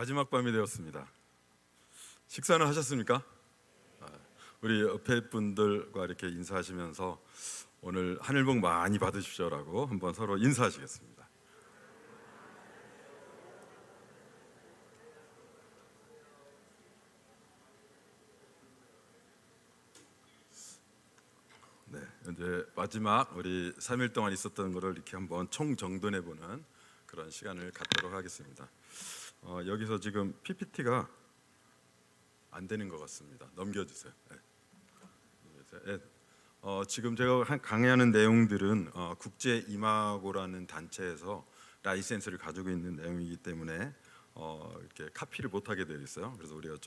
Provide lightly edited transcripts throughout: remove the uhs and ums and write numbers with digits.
마지막 밤이 되었습니다. 식사는 하셨습니까? 우리 옆에 분들과 이렇게 인사하시면서 오늘 하늘 복 많이 받으십시오라고 한번 서로 인사하시겠습니다. 네, 이제 마지막 우리 3일 동안 있었던 것을 이렇게 한번 총정돈해 보는 그런 시간을 갖도록 하겠습니다. 여기서 지금 PPT가 안 되는 것 같습니다. 넘겨주세요. 네. 네. 지금 제가 강의하는 내용들은 국제 이마고라는 단체에서 라이센스를 가지고 있는 내용이기 때문에 이렇게 카피를 못하게 되어 있어요. 그래서 우리가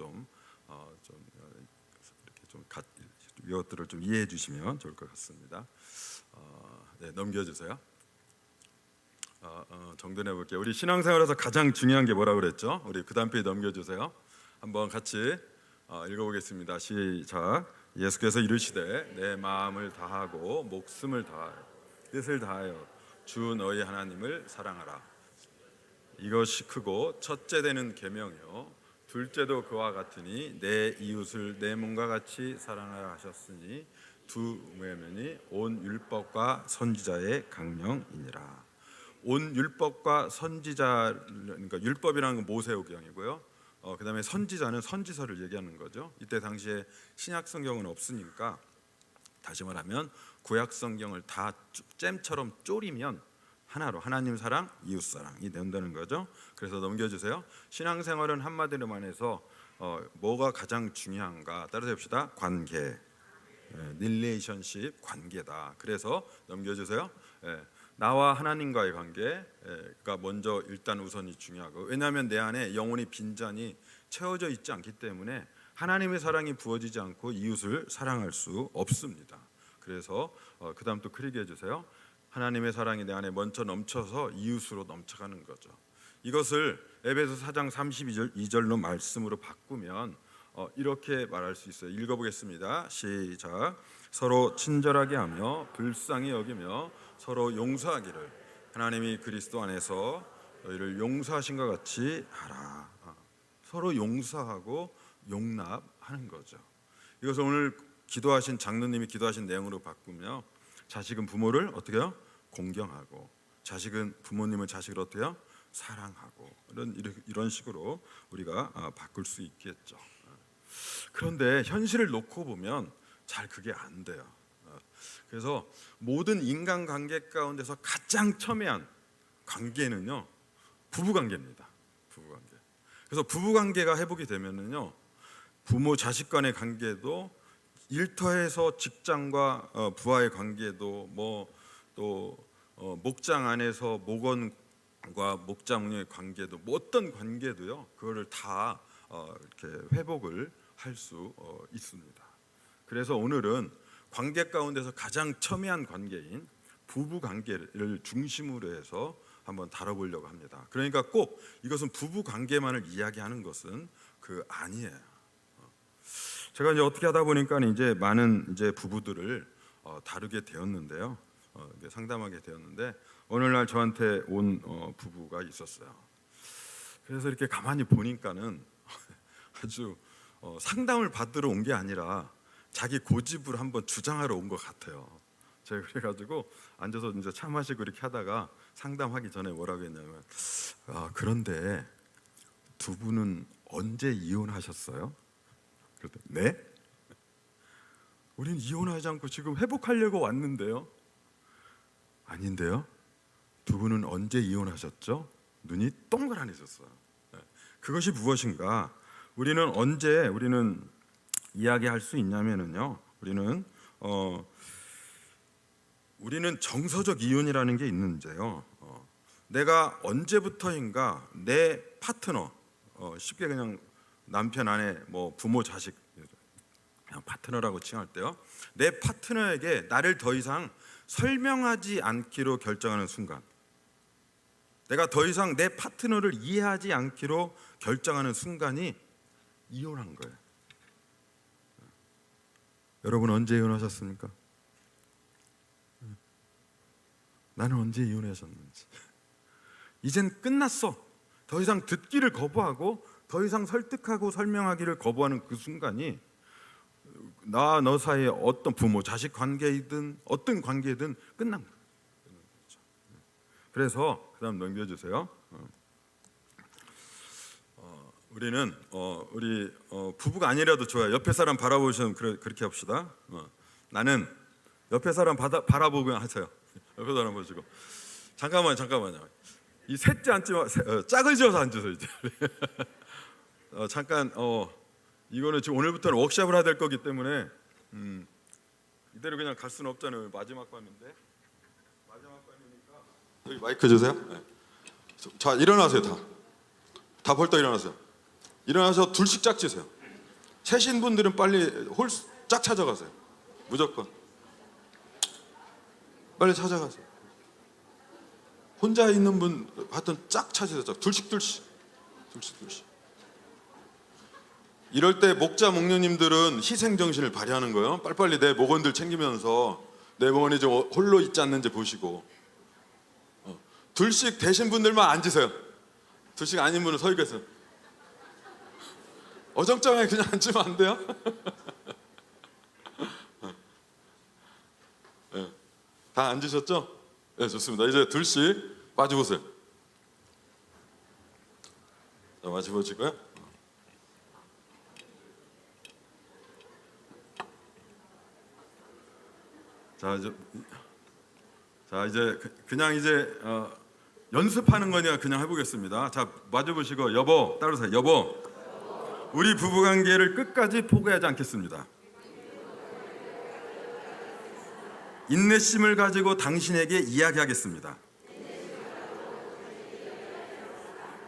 이것들을 좀 이해해 주시면 좋을 것 같습니다. 네, 넘겨주세요. 정돈해 볼게요. 우리 신앙생활에서 가장 중요한 게 뭐라고 그랬죠? 우리 그 다음 페이지 넘겨주세요. 한번 같이 읽어보겠습니다. 시작. 예수께서 이르시되 내 마음을 다하고 목숨을 다하여 뜻을 다하여 주 너희 하나님을 사랑하라. 이것이 크고 첫째 되는 계명이요 둘째도 그와 같으니 내 이웃을 내 몸과 같이 사랑하라 하셨으니 두 계명이 온 율법과 선지자의 강령이니라. 온 율법과 선지자, 그러니까 율법이라는 건 모세오경이고요. 그다음에 선지자는 선지서를 얘기하는 거죠. 이때 당시에 신약 성경은 없으니까 다시 말하면 구약 성경을 다 잼처럼 쪼리면 하나로 하나님 사랑, 이웃 사랑이 된다는 거죠. 그래서 넘겨주세요. 신앙생활은 한마디로 말해서 뭐가 가장 중요한가 따라서 봅시다. 관계, 릴레이션십, 관계다. 그래서 넘겨주세요. 나와 하나님과의 관계가 먼저 일단 우선이 중요하고, 왜냐하면 내 안에 영혼이 빈잔이 채워져 있지 않기 때문에 하나님의 사랑이 부어지지 않고 이웃을 사랑할 수 없습니다. 그래서 그 다음 또 크게 해주세요. 하나님의 사랑이 내 안에 먼저 넘쳐서 이웃으로 넘쳐가는 거죠. 이것을 에베소 4장 32절로 말씀으로 바꾸면 이렇게 말할 수 있어요. 읽어보겠습니다. 시작. 서로 친절하게 하며 불쌍히 여기며 서로 용서하기를 하나님이 그리스도 안에서 너희를 용서하신 것 같이 하라. 서로 용서하고 용납하는 거죠. 이것을 오늘 기도하신 장로님이 기도하신 내용으로 바꾸며 자식은 부모를 어떻게 해요? 공경하고 자식은 부모님은 자식을 어떻게 해요? 사랑하고 이런 식으로 우리가 바꿀 수 있겠죠. 그런데 현실을 놓고 보면 잘 그게 안 돼요. 그래서 모든 인간관계 가운데서 가장 첨예한 관계는요 부부관계입니다. 부부관계. 그래서 부부관계가 회복이 되면은요 부모 자식 간의 관계도 일터에서 직장과 부하의 관계도 또 목장 안에서 목원과 목장의 관계도 어떤 관계도요 그거를 다 이렇게 회복을 할 수 있습니다. 그래서 오늘은 관계 가운데서 가장 첨예한 관계인 부부 관계를 중심으로 해서 한번 다뤄보려고 합니다. 그러니까 꼭 이것은 부부 관계만을 이야기하는 것은 아니에요. 제가 이제 어떻게 하다 보니까 이제 많은 이제 부부들을 다루게 되었는데요. 상담하게 되었는데 오늘날 저한테 온 부부가 있었어요. 그래서 이렇게 가만히 보니까는 아주 상담을 받으러 온 게 아니라 자기 고집을 한번 주장하러 온 것 같아요. 제가 그래가지고 앉아서 이제 차 마시고 이렇게 하다가 상담하기 전에 뭐라고 했냐면 그런데 두 분은 언제 이혼하셨어요? 그랬더니 네? 우린 이혼하지 않고 지금 회복하려고 왔는데요. 아닌데요? 두 분은 언제 이혼하셨죠? 눈이 동그라내졌어요. 그것이 무엇인가? 우리는 이야기할 수 있냐면은요. 우리는 정서적 이혼이라는 게 있는데요. 내가 언제부터인가 내 파트너, 쉽게 그냥 남편, 아내, 부모, 자식 그냥 파트너라고 칭할 때요. 내 파트너에게 나를 더 이상 설명하지 않기로 결정하는 순간, 내가 더 이상 내 파트너를 이해하지 않기로 결정하는 순간이 이혼한 거예요. 여러분 언제 이혼하셨습니까? 나는 언제 이혼하셨는지. 이젠 끝났어. 더 이상 듣기를 거부하고 더 이상 설득하고 설명하기를 거부하는 그 순간이 나와 너 사이에 어떤 부모 자식 관계이든 어떤 관계든 끝난 거예요. 그래서 그다음 넘겨주세요. 우리는 우리 부부가 아니라도 좋아요. 옆에 사람 바라보시면 그렇게 합시다. 나는 옆에 사람 바라보고 하세요. 옆에 사람 보시고 잠깐만요. 이 셋째 앉지 마. 짝을 지어서 앉으세요 이제. 잠깐 이거는 지금 오늘부터는 워크숍을 해야 될 거기 때문에 이대로 그냥 갈 수는 없잖아요. 마지막 밤인데. 마지막 밤이니까 여기 마이크 주세요. 네. 자 일어나세요 다 벌떡 일어나세요. 일어나서 둘씩 짝지세요. 세신 분들은 빨리 짝 찾아가세요. 무조건 빨리 찾아가세요. 혼자 있는 분 하여튼 짝 찾으세요. 둘씩. 이럴 때 목자 목녀님들은 희생 정신을 발휘하는 거예요. 빨리빨리 내 목원들 챙기면서 내 목원이 좀 홀로 있지 않는지 보시고. 둘씩 되신 분들만 앉으세요. 둘씩 아닌 분은 서 계세요. 어정쩡하게 그냥 앉으면 안 돼요? 네. 다 앉으셨죠? 네, 좋습니다. 이제 둘씩 마주보세요. 자, 마주보시고요. 자 이제 그냥 이제 연습하는 거냐 그냥 해보겠습니다. 자 마주보시고 여보 따라서 여보 우리 부부관계를 끝까지 포기하지 않겠습니다. 인내심을 가지고 당신에게 이야기하겠습니다.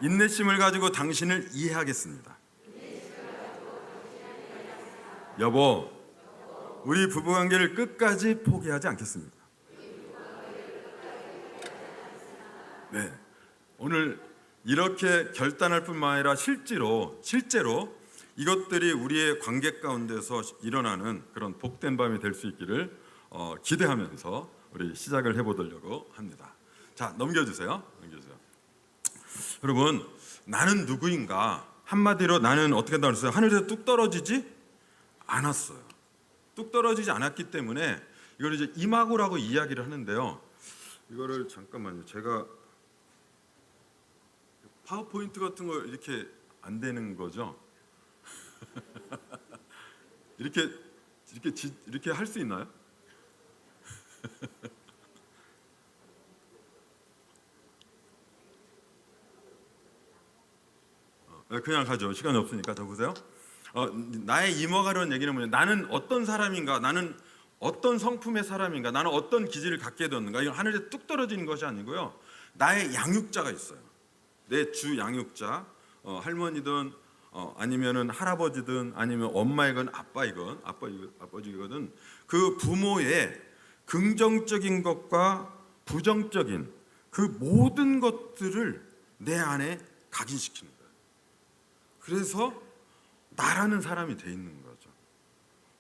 인내심을 가지고 당신을 이해하겠습니다. 여보 우리 부부관계를 끝까지 포기하지 않겠습니다. 네, 오늘 이렇게 결단할 뿐만 아니라 실제로 이것들이 우리의 관계 가운데서 일어나는 그런 복된 밤이 될 수 있기를 기대하면서 우리 시작을 해보려고 합니다. 자, 넘겨주세요. 여러분, 나는 누구인가? 한마디로 나는 어떻게 한다고 했어요? 하늘에서 뚝 떨어지지 않았어요. 뚝 떨어지지 않았기 때문에 이걸 이제 이마고라고 이야기를 하는데요. 이거를 잠깐만요. 제가 파워포인트 같은 거 이렇게 안 되는 거죠? 이렇게 할 수 있나요? 그냥 가죠. 시간이 없으니까. 더 보세요. 나의 이모가라는 얘기는 뭐냐? 나는 어떤 사람인가? 나는 어떤 성품의 사람인가? 나는 어떤 기질을 갖게 되었는가? 이건 하늘에 뚝 떨어지는 것이 아니고요. 나의 양육자가 있어요. 내 주 양육자, 할머니든 아니면은 할아버지든 아니면 엄마이건 아버지거든 그 부모의 긍정적인 것과 부정적인 그 모든 것들을 내 안에 각인시키는 거예요. 그래서 나라는 사람이 돼 있는 거죠.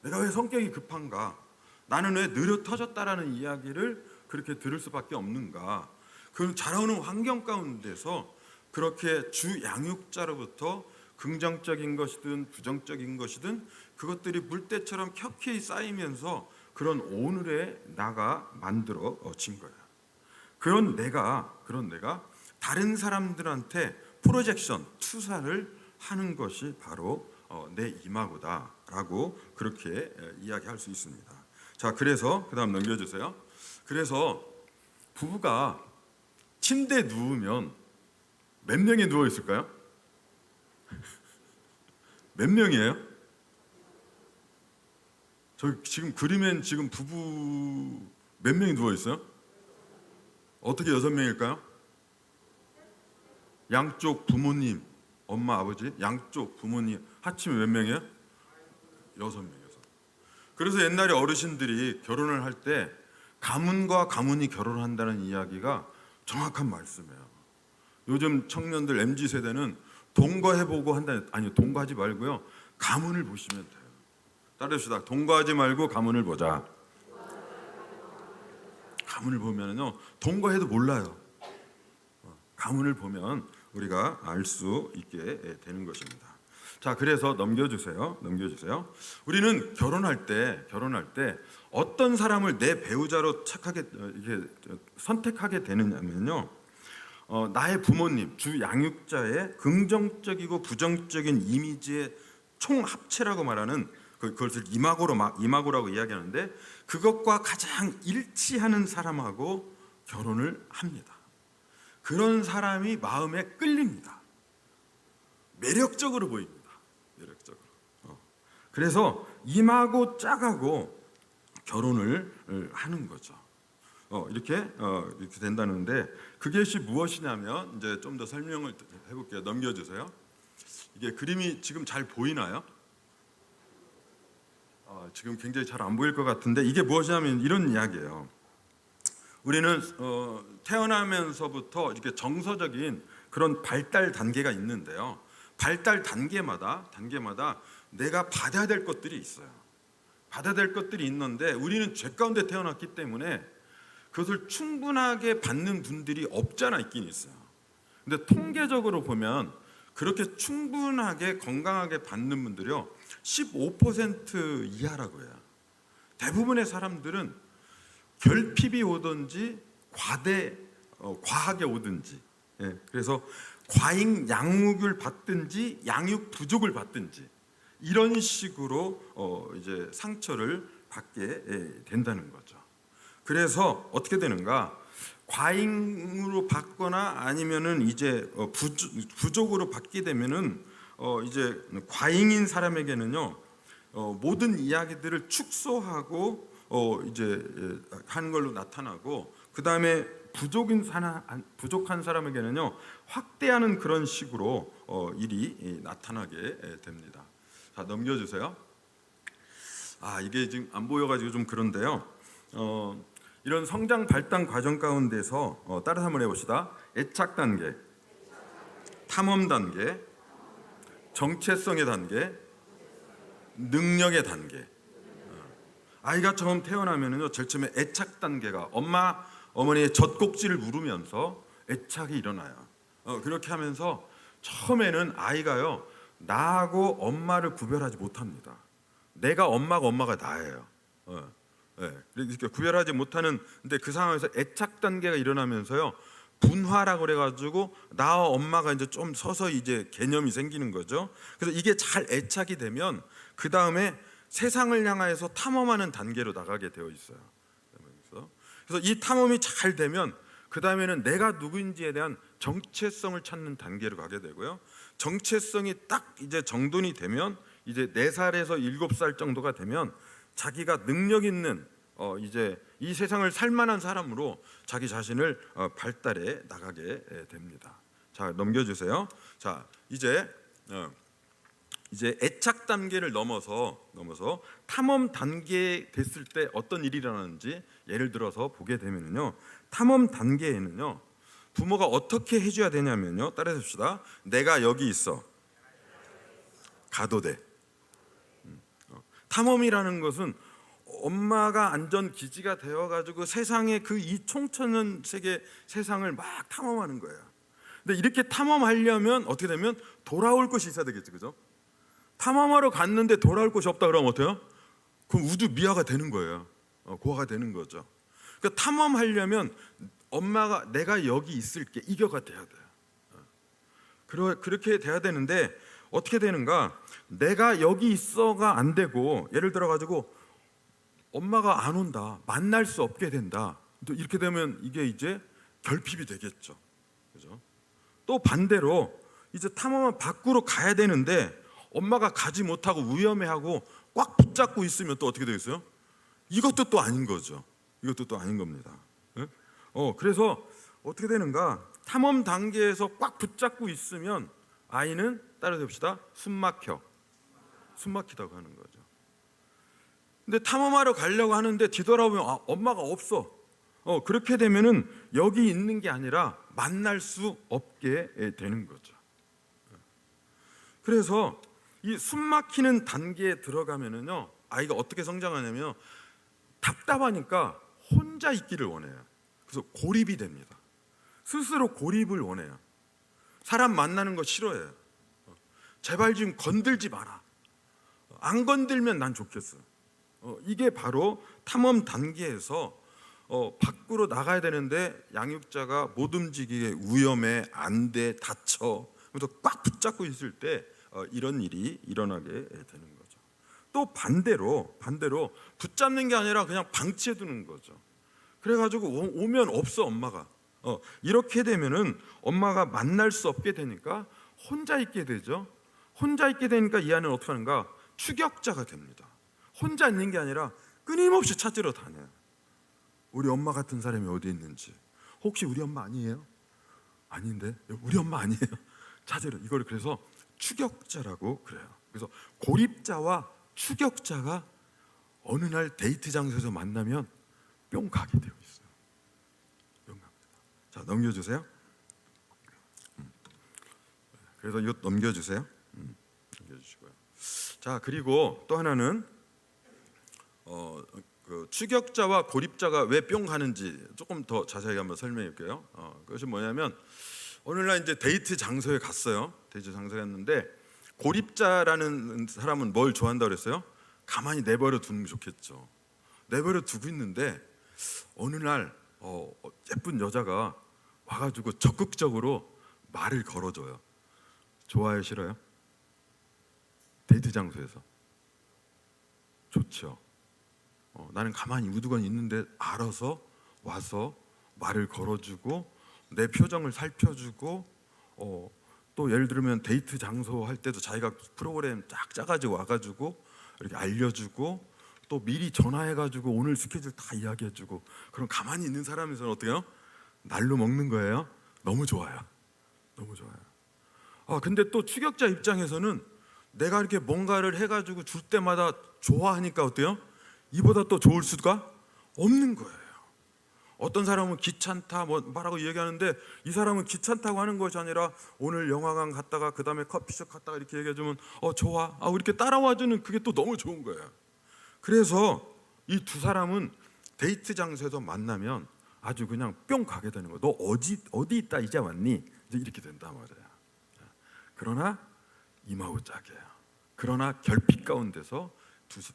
내가 왜 성격이 급한가? 나는 왜 느려 터졌다라는 이야기를 그렇게 들을 수밖에 없는가? 그 자라오는 환경 가운데서 그렇게 주 양육자로부터 긍정적인 것이든 부정적인 것이든 그것들이 물때처럼 켜켜이 쌓이면서 그런 오늘의 나가 만들어진 거야. 그런 내가 다른 사람들한테 프로젝션, 투사를 하는 것이 바로 내 이마고다라고 그렇게 이야기할 수 있습니다. 자, 그래서 그다음 넘겨주세요. 그래서 부부가 침대에 누우면 몇 명이 누워 있을까요? 몇 명이에요? 저 지금 그림엔 지금 부부 몇 명이 누워 있어요? 어떻게 6명일까요? 양쪽 부모님, 엄마, 아버지, 양쪽 부모님 합치면 몇 명이에요? 6명이어서. 그래서 옛날에 어르신들이 결혼을 할 때 가문과 가문이 결혼한다는 이야기가 정확한 말씀이에요. 요즘 청년들 MZ 세대는 동거해보고 한다. 아니요, 동거하지 말고요. 가문을 보시면 돼요. 따르시다. 동거하지 말고 가문을 보자. 가문을 보면요, 동거해도 몰라요. 가문을 보면 우리가 알 수 있게 되는 것입니다. 자, 그래서 넘겨주세요. 우리는 결혼할 때 어떤 사람을 내 배우자로 착하게 이렇게 선택하게 되느냐면요, 나의 부모님, 주 양육자의 긍정적이고 부정적인 이미지의 총 합체라고 말하는 그것을 이마고라고 이야기하는데, 그것과 가장 일치하는 사람하고 결혼을 합니다. 그런 사람이 마음에 끌립니다. 매력적으로 보입니다. 매력적으로. 그래서 이마고 짝하고 결혼을 하는 거죠. 이렇게 된다는데, 그것이 무엇이냐면, 이제 좀 더 설명을 해볼게요. 넘겨주세요. 이게 그림이 지금 잘 보이나요? 지금 굉장히 잘 안 보일 것 같은데, 이게 무엇이냐면 이런 이야기예요. 우리는 태어나면서부터 이렇게 정서적인 그런 발달 단계가 있는데요, 발달 단계마다 내가 받아야 될 것들이 있어요. 받아야 될 것들이 있는데, 우리는 죄 가운데 태어났기 때문에 그것을 충분하게 받는 분들이 없잖아. 있긴 있어요. 근데 통계적으로 보면 그렇게 충분하게 건강하게 받는 분들이요 15% 이하라고 해요. 대부분의 사람들은 결핍이 오든지 과하게 오든지, 그래서 과잉 양육을 받든지 양육 부족을 받든지 이런 식으로 이제 상처를 받게 된다는 거죠. 그래서 어떻게 되는가? 과잉으로 받거나 아니면은 이제 부족으로 받게 되면은 이제 과잉인 사람에게는요 모든 이야기들을 축소하고 이제 하는 걸로 나타나고, 그 다음에 부족한 사람에게는요 확대하는 그런 식으로 일이 나타나게 됩니다. 자, 넘겨주세요. 이게 지금 안 보여가지고 좀 그런데요. 이런 성장 발달 과정 가운데서 따라서 한번 해봅시다. 애착 단계, 탐험 단계, 정체성의 단계, 능력의 단계. 아이가 처음 태어나면은요, 제일 처음에 애착 단계가 어머니의 젖꼭지를 물으면서 애착이 일어나요. 그렇게 하면서 처음에는 아이가요 나하고 엄마를 구별하지 못합니다. 내가 엄마가 나예요. 이렇게 구별하지 못하는, 근데 그 상황에서 애착 단계가 일어나면서요 분화라고 그래가지고 나와 엄마가 이제 좀 서서히 이제 개념이 생기는 거죠. 그래서 이게 잘 애착이 되면 그 다음에 세상을 향해서 탐험하는 단계로 나가게 되어 있어요. 그래서 이 탐험이 잘 되면 그 다음에는 내가 누구인지에 대한 정체성을 찾는 단계로 가게 되고요. 정체성이 딱 이제 정돈이 되면 이제 4살에서 7살 정도가 되면 자기가 능력 있는 이제 이 세상을 살만한 사람으로 자기 자신을 발달해 나가게 됩니다. 자, 넘겨주세요. 자, 이제 애착 단계를 넘어서 탐험 단계 됐을 때 어떤 일이 일어나는지 예를 들어서 보게 되면요, 탐험 단계에는요 부모가 어떻게 해줘야 되냐면요, 따라해 봅시다. 내가 여기 있어, 가도 돼. 탐험이라는 것은 엄마가 안전 기지가 되어가지고 세상의 그 이 총천연 세계 세상을 막 탐험하는 거예요. 근데 이렇게 탐험하려면 어떻게 되면 돌아올 곳이 있어야 되겠죠, 그죠? 탐험하러 갔는데 돌아올 곳이 없다 그러면 어때요? 그럼 우주 미화가 되는 거예요. 고화가 되는 거죠. 그러니까 탐험하려면 엄마가 내가 여기 있을게 이겨가 돼야 돼요. 그렇게 돼야 되는데 어떻게 되는가? 내가 여기 있어가 안 되고, 예를 들어 가지고 엄마가 안 온다, 만날 수 없게 된다. 또 이렇게 되면 이게 이제 결핍이 되겠죠. 그죠? 또 반대로 이제 탐험은 밖으로 가야 되는데 엄마가 가지 못하고 위험해하고 꽉 붙잡고 있으면 또 어떻게 되겠어요? 이것도 또 아닌 거죠. 이것도 또 아닌 겁니다. 그래서 어떻게 되는가? 탐험 단계에서 꽉 붙잡고 있으면 아이는 따라서 봅시다. 숨막히다고 하는 거죠. 근데 탐험하러 가려고 하는데 뒤돌아보면 엄마가 없어. 그렇게 되면은 여기 있는 게 아니라 만날 수 없게 되는 거죠. 그래서 이 숨막히는 단계에 들어가면은요, 아이가 어떻게 성장하냐면 답답하니까 혼자 있기를 원해요. 그래서 고립이 됩니다. 스스로 고립을 원해요. 사람 만나는 거 싫어해요. 제발 좀 건들지 마라. 안 건들면 난 좋겠어. 이게 바로 탐험 단계에서 밖으로 나가야 되는데 양육자가 못 움직이게 위험해, 안 돼, 다쳐. 그래서 꽉 붙잡고 있을 때 이런 일이 일어나게 되는 거죠. 또 반대로 붙잡는 게 아니라 그냥 방치해 두는 거죠. 그래가지고 오면 없어 엄마가. 이렇게 되면은 엄마가 만날 수 없게 되니까 혼자 있게 되죠. 혼자 있게 되니까 이 아이는 어떻게 하는가? 추격자가 됩니다. 혼자 있는 게 아니라 끊임없이 찾으러 다녀요. 우리 엄마 같은 사람이 어디 있는지. 혹시 우리 엄마 아니에요? 아닌데? 우리 엄마 아니에요? 찾으러. 이걸 그래서 추격자라고 그래요. 그래서 고립자와 추격자가 어느 날 데이트 장소에서 만나면 뿅 가게 되어 있어요. 뿅 갑니다. 자, 넘겨주세요. 그래서 이거 넘겨주세요. 넘겨주시고요. 자, 그리고 또 하나는 그 추격자와 고립자가 왜 뿅 가는지 조금 더 자세하게 한번 설명해 볼게요. 그것이 뭐냐면 오늘날 이제 데이트 장소에 갔어요. 데이트 장소에 갔는데 고립자라는 사람은 뭘 좋아한다고 그랬어요? 가만히 내버려 두는 게 좋겠죠. 내버려 두고 있는데 어느 날 예쁜 여자가 와가지고 적극적으로 말을 걸어줘요. 좋아요, 싫어요? 데이트 장소에서 좋죠. 나는 가만히 우두건이 있는데 알아서 와서 말을 걸어주고 내 표정을 살펴주고 또 예를 들면 데이트 장소 할 때도 자기가 프로그램 쫙 짜가지고 와가지고 이렇게 알려주고 또 미리 전화해가지고 오늘 스케줄 다 이야기해주고 그럼 가만히 있는 사람에서는 어때요? 날로 먹는 거예요. 너무 좋아요. 너무 좋아요. 근데 또 추격자 입장에서는 내가 이렇게 뭔가를 해가지고 줄 때마다 좋아하니까 어때요? 이보다 또 좋을 수가 없는 거예요. 어떤 사람은 귀찮다 뭐라고 얘기하는데 이 사람은 귀찮다고 하는 것이 아니라 오늘 영화관 갔다가 그 다음에 커피숍 갔다가 이렇게 얘기해주면 좋아. 이렇게 따라와주는 그게 또 너무 좋은 거예요. 그래서 이 두 사람은 데이트 장소에서 만나면 아주 그냥 뿅 가게 되는 거예요. 너 어디 있다 이제 왔니? 이제 이렇게 된단 말이에요. 그러나 이마오짝이에요. 그러나 결핍 가운데서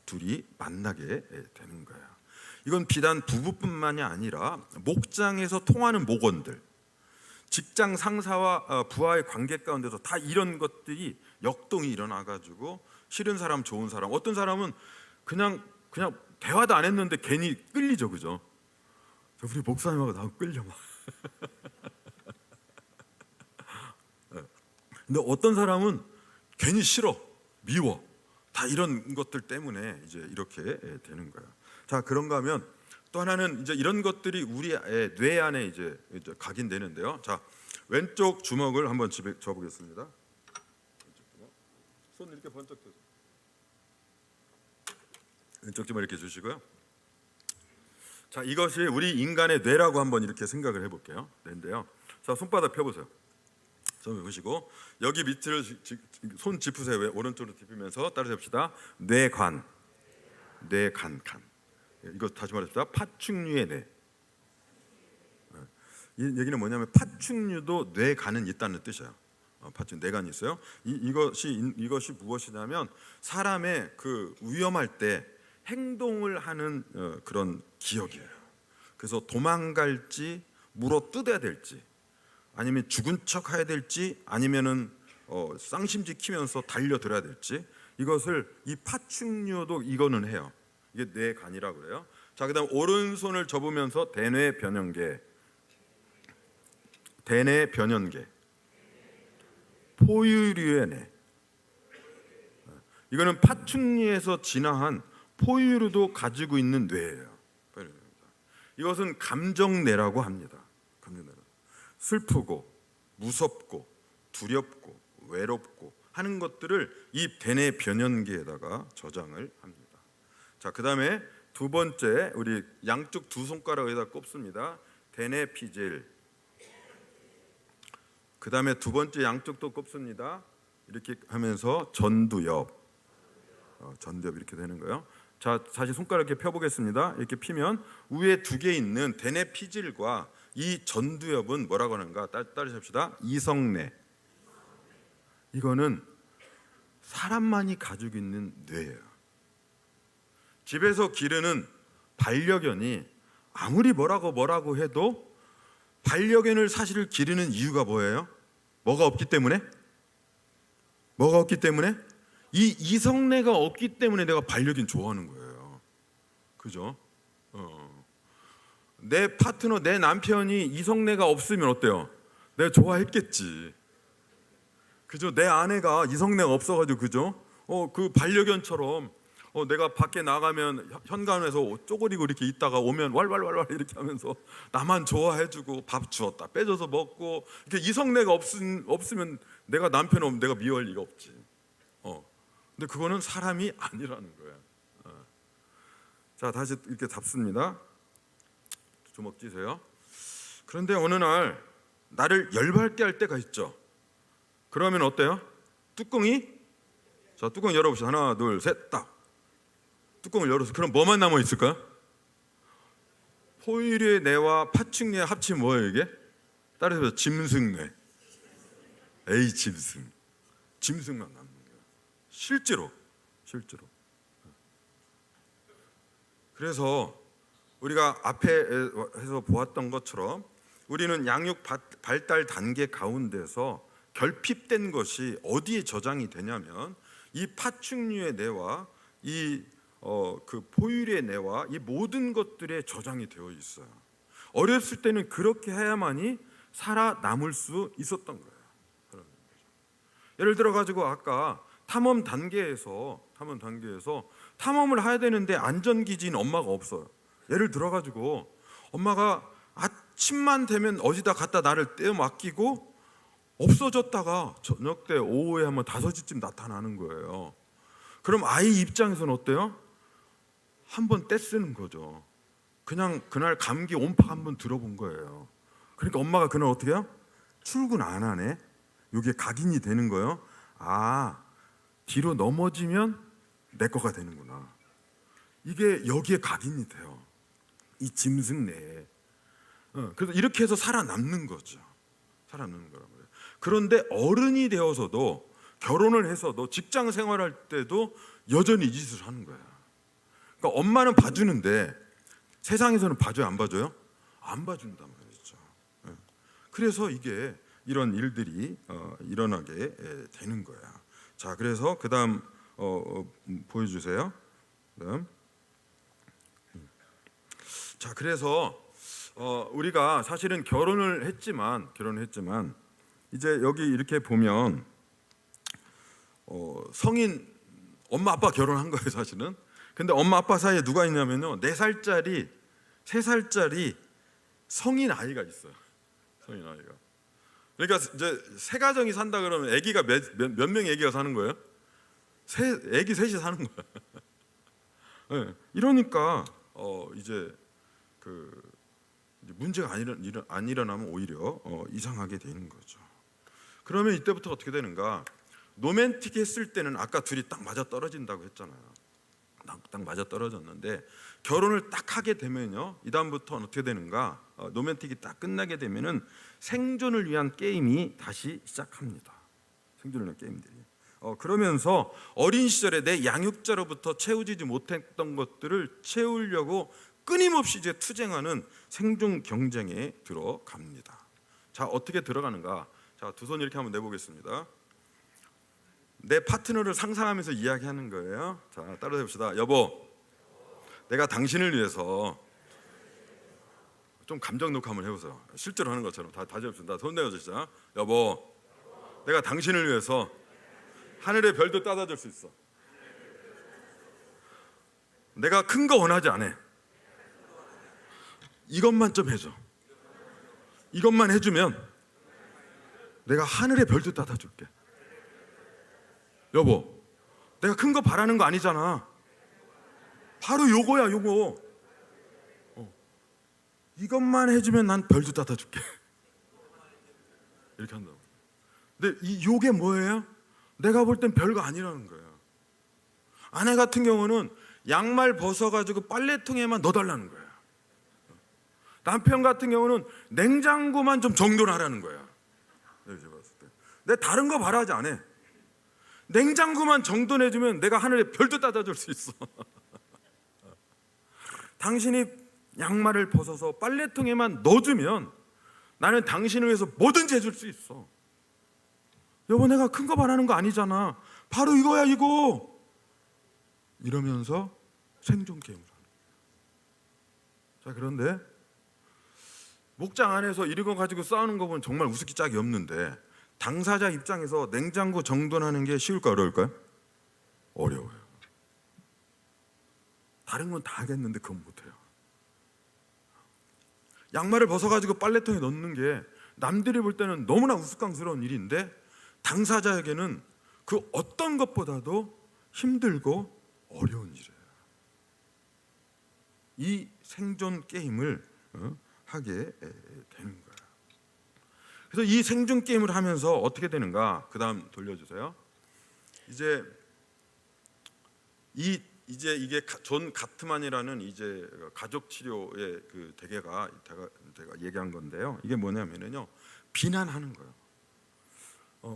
둘이 만나게 되는 거예요. 이건 비단 부부뿐만이 아니라 목장에서 통하는 목원들, 직장 상사와 부하의 관계 가운데서 다 이런 것들이 역동이 일어나가지고 싫은 사람, 좋은 사람, 어떤 사람은 그냥 대화도 안 했는데 괜히 끌리죠, 그죠? 우리 목사님하고 나하고 끌려 막. 근데 어떤 사람은 괜히 싫어, 미워. 다 이런 것들 때문에 이제 이렇게 되는 거예요. 자, 그런가 하면 또 하나는 이제 이런 것들이 우리의 뇌 안에 이제 각인되는데요. 자, 왼쪽 주먹을 한번 접어보겠습니다. 손 이렇게 번쩍 들어서 왼쪽 주먹 이렇게 주시고요. 자, 이것이 우리 인간의 뇌라고 한번 이렇게 생각을 해볼게요. 뇌인데요. 자, 손바닥 펴보세요. 손 보시고 여기 밑을 손 짚으세요. 오른쪽으로 짚으면서 따라서 해봅시다. 뇌간. 이거 다시 말합시다. 파충류의 뇌. 이 얘기는 뭐냐면 파충류도 뇌간은 있다는 뜻이에요. 뇌간이 있어요. 이것이 무엇이냐면 사람의 그 위험할 때 행동을 하는 그런 기억이에요. 그래서 도망갈지 물어 뜯어야 될지 아니면 죽은 척 해야 될지 아니면은 쌍심지 키면서 달려들어야 될지 이것을 이 파충류도 이거는 해요. 이게 뇌간이라고 그래요. 자, 그다음 오른손을 접으면서 대뇌 변연계, 포유류의 뇌. 이거는 파충류에서 진화한 포유류도 가지고 있는 뇌예요. 이것은 감정뇌라고 합니다. 감정뇌. 슬프고 무섭고 두렵고 외롭고 하는 것들을 이 대뇌 변연계에다가 저장을 합니다. 자, 그 다음에 두 번째 우리 양쪽 두 손가락에다 꼽습니다. 대뇌 피질. 그 다음에 두 번째 양쪽도 꼽습니다. 이렇게 하면서 전두엽. 전두엽 이렇게 되는 거예요. 자, 다시 손가락 이렇게 펴보겠습니다. 이렇게 피면 위에 두 개 있는 대뇌 피질과 이 전두엽은 뭐라고 하는가? 따라서 합시다. 이성뇌. 이거는 사람만이 가지고 있는 뇌예요. 집에서 기르는 반려견이 아무리 뭐라고 해도 반려견을 사실 기르는 이유가 뭐예요? 뭐가 없기 때문에? 뭐가 없기 때문에? 이 이성내가 없기 때문에 내가 반려견 좋아하는 거예요. 그죠? 내 파트너, 내 남편이 이성내가 없으면 어때요? 내가 좋아했겠지. 그죠? 내 아내가 이성내가 없어가지고, 그죠? 그 반려견처럼 내가 밖에 나가면 현관에서 쪼그리고 이렇게 있다가 오면 왈왈왈왈 이렇게 하면서 나만 좋아해주고 밥 주었다 빼줘서 먹고, 이렇게 이성내가 없으면 내가 남편 없으면 내가 미워할 리가 없지. 근데 그거는 사람이 아니라는 거야. 자, 다시 이렇게 잡습니다. 주먹 쥐세요. 그런데 어느 날 나를 열받게 할 때가 있죠. 그러면 어때요? 뚜껑이, 자, 뚜껑 열어봅시다. 하나, 둘, 셋, 딱. 뚜껑을 열어서, 그럼 뭐만 남아 있을까요? 포유류의 뇌와 파충류의 합치면 뭐예요 이게? 따라서 짐승뇌. 에이, 짐승만 남는 거예요. 실제로. 그래서 우리가 앞에서 보았던 것처럼 우리는 양육 발달 단계 가운데서 결핍된 것이 어디에 저장이 되냐면 이 파충류의 뇌와 이 그 포유류의 뇌와 이 모든 것들에 저장이 되어 있어요. 어렸을 때는 그렇게 해야만이 살아남을 수 있었던 거예요. 예를 들어 가지고 아까 탐험 단계에서 탐험을 해야 되는데 안전기지인 엄마가 없어요. 예를 들어 가지고 엄마가 아침만 되면 어디다 갖다 나를 떼어 맡기고 없어졌다가 저녁 때 오후에 한번 5시쯤 나타나는 거예요. 그럼 아이 입장에서는 어때요? 한번 떼쓰는 거죠. 그냥 그날 감기 온파 한번 들어본 거예요. 그러니까 엄마가 그날 어떻게 해요? 출근 안 하네. 이게 각인이 되는 거예요. 아, 뒤로 넘어지면 내 거가 되는구나. 이게 여기에 각인이 돼요. 이 짐승 내에. 그래서 이렇게 해서 살아남는 거죠. 살아남는 거란 말이에요. 그런데 어른이 되어서도, 결혼을 해서도, 직장 생활할 때도 여전히 이 짓을 하는 거예요. 그러니까 엄마는 봐주는데 세상에서는 봐줘요, 안 봐줘요? 안 봐준단 말이죠. 그래서 이게 이런 일들이 일어나게 되는 거야. 자, 그래서 그 다음 보여주세요. 그다음. 자, 그래서 우리가 사실은 결혼을 했지만 이제 여기 이렇게 보면 성인 엄마 아빠 결혼한 거예요 사실은. 근데 엄마 아빠 사이에 누가 있냐면요, 4살짜리 3살짜리 성인 아이가 있어요. 성인 아이가. 그러니까 이제 세 가정이 산다 그러면 아기가 몇 명의 아기가 사는 거예요? 아기 셋이 사는 거야. 네, 이러니까 이제 이제 문제가 안 일어나면 오히려 이상하게 되는 거죠. 그러면 이때부터 어떻게 되는가? 로맨틱 했을 때는 아까 둘이 딱 맞아 떨어진다고 했잖아요. 딱 맞아 떨어졌는데 결혼을 딱 하게 되면요, 이 다음부터는 어떻게 되는가? 로맨틱이 딱 끝나게 되면은 생존을 위한 게임이 다시 시작합니다. 생존을 위한 게임들이. 그러면서 어린 시절에 내 양육자로부터 채워지지 못했던 것들을 채우려고 끊임없이 이제 투쟁하는 생존 경쟁에 들어갑니다. 자, 어떻게 들어가는가? 자, 두 손 이렇게 한번 내보겠습니다. 내 파트너를 상상하면서 이야기하는 거예요. 자, 따라해 봅시다. 여보, 내가 당신을 위해서, 좀 감정 녹화 한번 해보세요. 실제로 하는 것처럼 다시 해봅시다. 손 내어주시죠. 여보, 내가 당신을 위해서 하늘의 별도 따다 줄 수 있어. 내가 큰 거 원하지 않아. 이것만 좀 해줘. 이것만 해주면 내가 하늘의 별도 따다 줄게. 여보, 내가 큰 거 바라는 거 아니잖아. 바로 요거야, 요거. 이것만 해주면 난 별도 따다 줄게. 이렇게 한다고. 근데 요게 뭐예요? 내가 볼 땐 별거 아니라는 거예요. 아내 같은 경우는 양말 벗어가지고 빨래통에만 넣어달라는 거예요. 남편 같은 경우는 냉장고만 좀 정돈하라는 거야. 내 다른 거 바라지 않아. 냉장고만 정돈해주면 내가 하늘에 별도 따다줄 수 있어. 당신이 양말을 벗어서 빨래통에만 넣어주면 나는 당신을 위해서 뭐든지 해줄 수 있어. 여보, 내가 큰 거 바라는 거 아니잖아. 바로 이거야, 이거. 이러면서 생존 게임을 하는 거야. 자, 그런데 목장 안에서 이런 거 가지고 싸우는 거 보면 정말 우습기 짝이 없는데, 당사자 입장에서 냉장고 정돈하는 게 쉬울까 어려울까요? 어려워요. 다른 건 다 하겠는데 그건 못해요. 양말을 벗어가지고 빨래통에 넣는 게 남들이 볼 때는 너무나 우스꽝스러운 일인데, 당사자에게는 그 어떤 것보다도 힘들고 어려운 일이에요. 이 생존 게임을 하게 되는 거예요. 그래서 이 생존 게임을 하면서 어떻게 되는가? 그 다음 돌려주세요. 이제 이게 존 가트만이라는 이제 가족 치료의 그 대개가 제가 얘기한 건데요. 이게 뭐냐면요, 비난하는 거예요.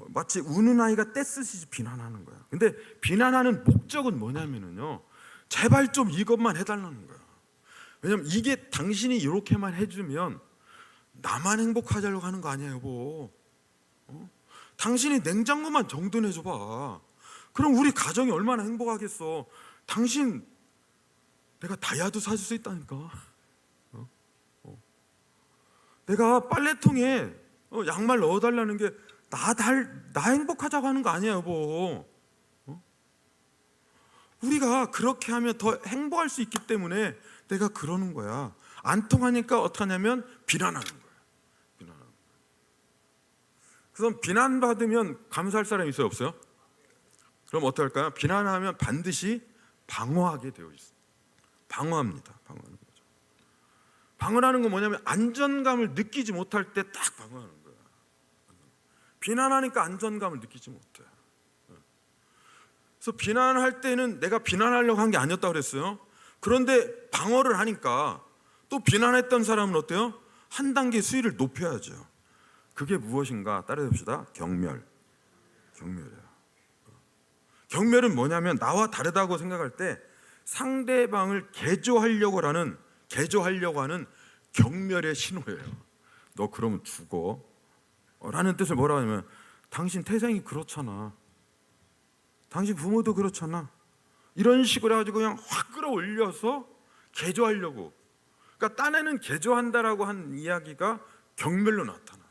마치 우는 아이가 떼쓰듯이 비난하는 거야. 근데 비난하는 목적은 뭐냐면요, 제발 좀 이것만 해달라는 거야. 왜냐면 이게 당신이 이렇게만 해주면 나만 행복하자고 하는 거 아니야, 여보. 당신이 냉장고만 정돈해줘봐. 그럼 우리 가정이 얼마나 행복하겠어. 당신, 내가 다이아도 사줄 수 있다니까. 내가 빨래통에 양말 넣어달라는 게 나 행복하자고 하는 거 아니야, 여보. 우리가 그렇게 하면 더 행복할 수 있기 때문에 내가 그러는 거야. 안 통하니까 어떻게 하냐면 비난하는 거야. 비난하는 거야. 그래서 비난받으면 감사할 사람이 있어요, 없어요? 그럼 어떻게 할까요? 비난하면 반드시 방어하게 되어 있어요. 방어합니다. 방어하는 거죠. 방어라는 건 뭐냐면 안전감을 느끼지 못할 때 딱 방어하는 거야. 비난하니까 안전감을 느끼지 못해. 그래서 비난할 때는 내가 비난하려고 한 게 아니었다고 그랬어요. 그런데 방어를 하니까 또 비난했던 사람은 어때요? 한 단계 수위를 높여야죠. 그게 무엇인가 따라해봅시다. 경멸. 경멸이에요. 경멸은 뭐냐면 나와 다르다고 생각할 때 상대방을 개조하려고 하는 경멸의 신호예요. 너 그러면 죽어 라는 뜻을 뭐라고 하냐면, 당신 태생이 그렇잖아, 당신 부모도 그렇잖아, 이런 식으로 해가지고 그냥 확 끌어올려서 개조하려고. 그러니까 딴에는 개조한다라고 한 이야기가 경멸로 나타나요.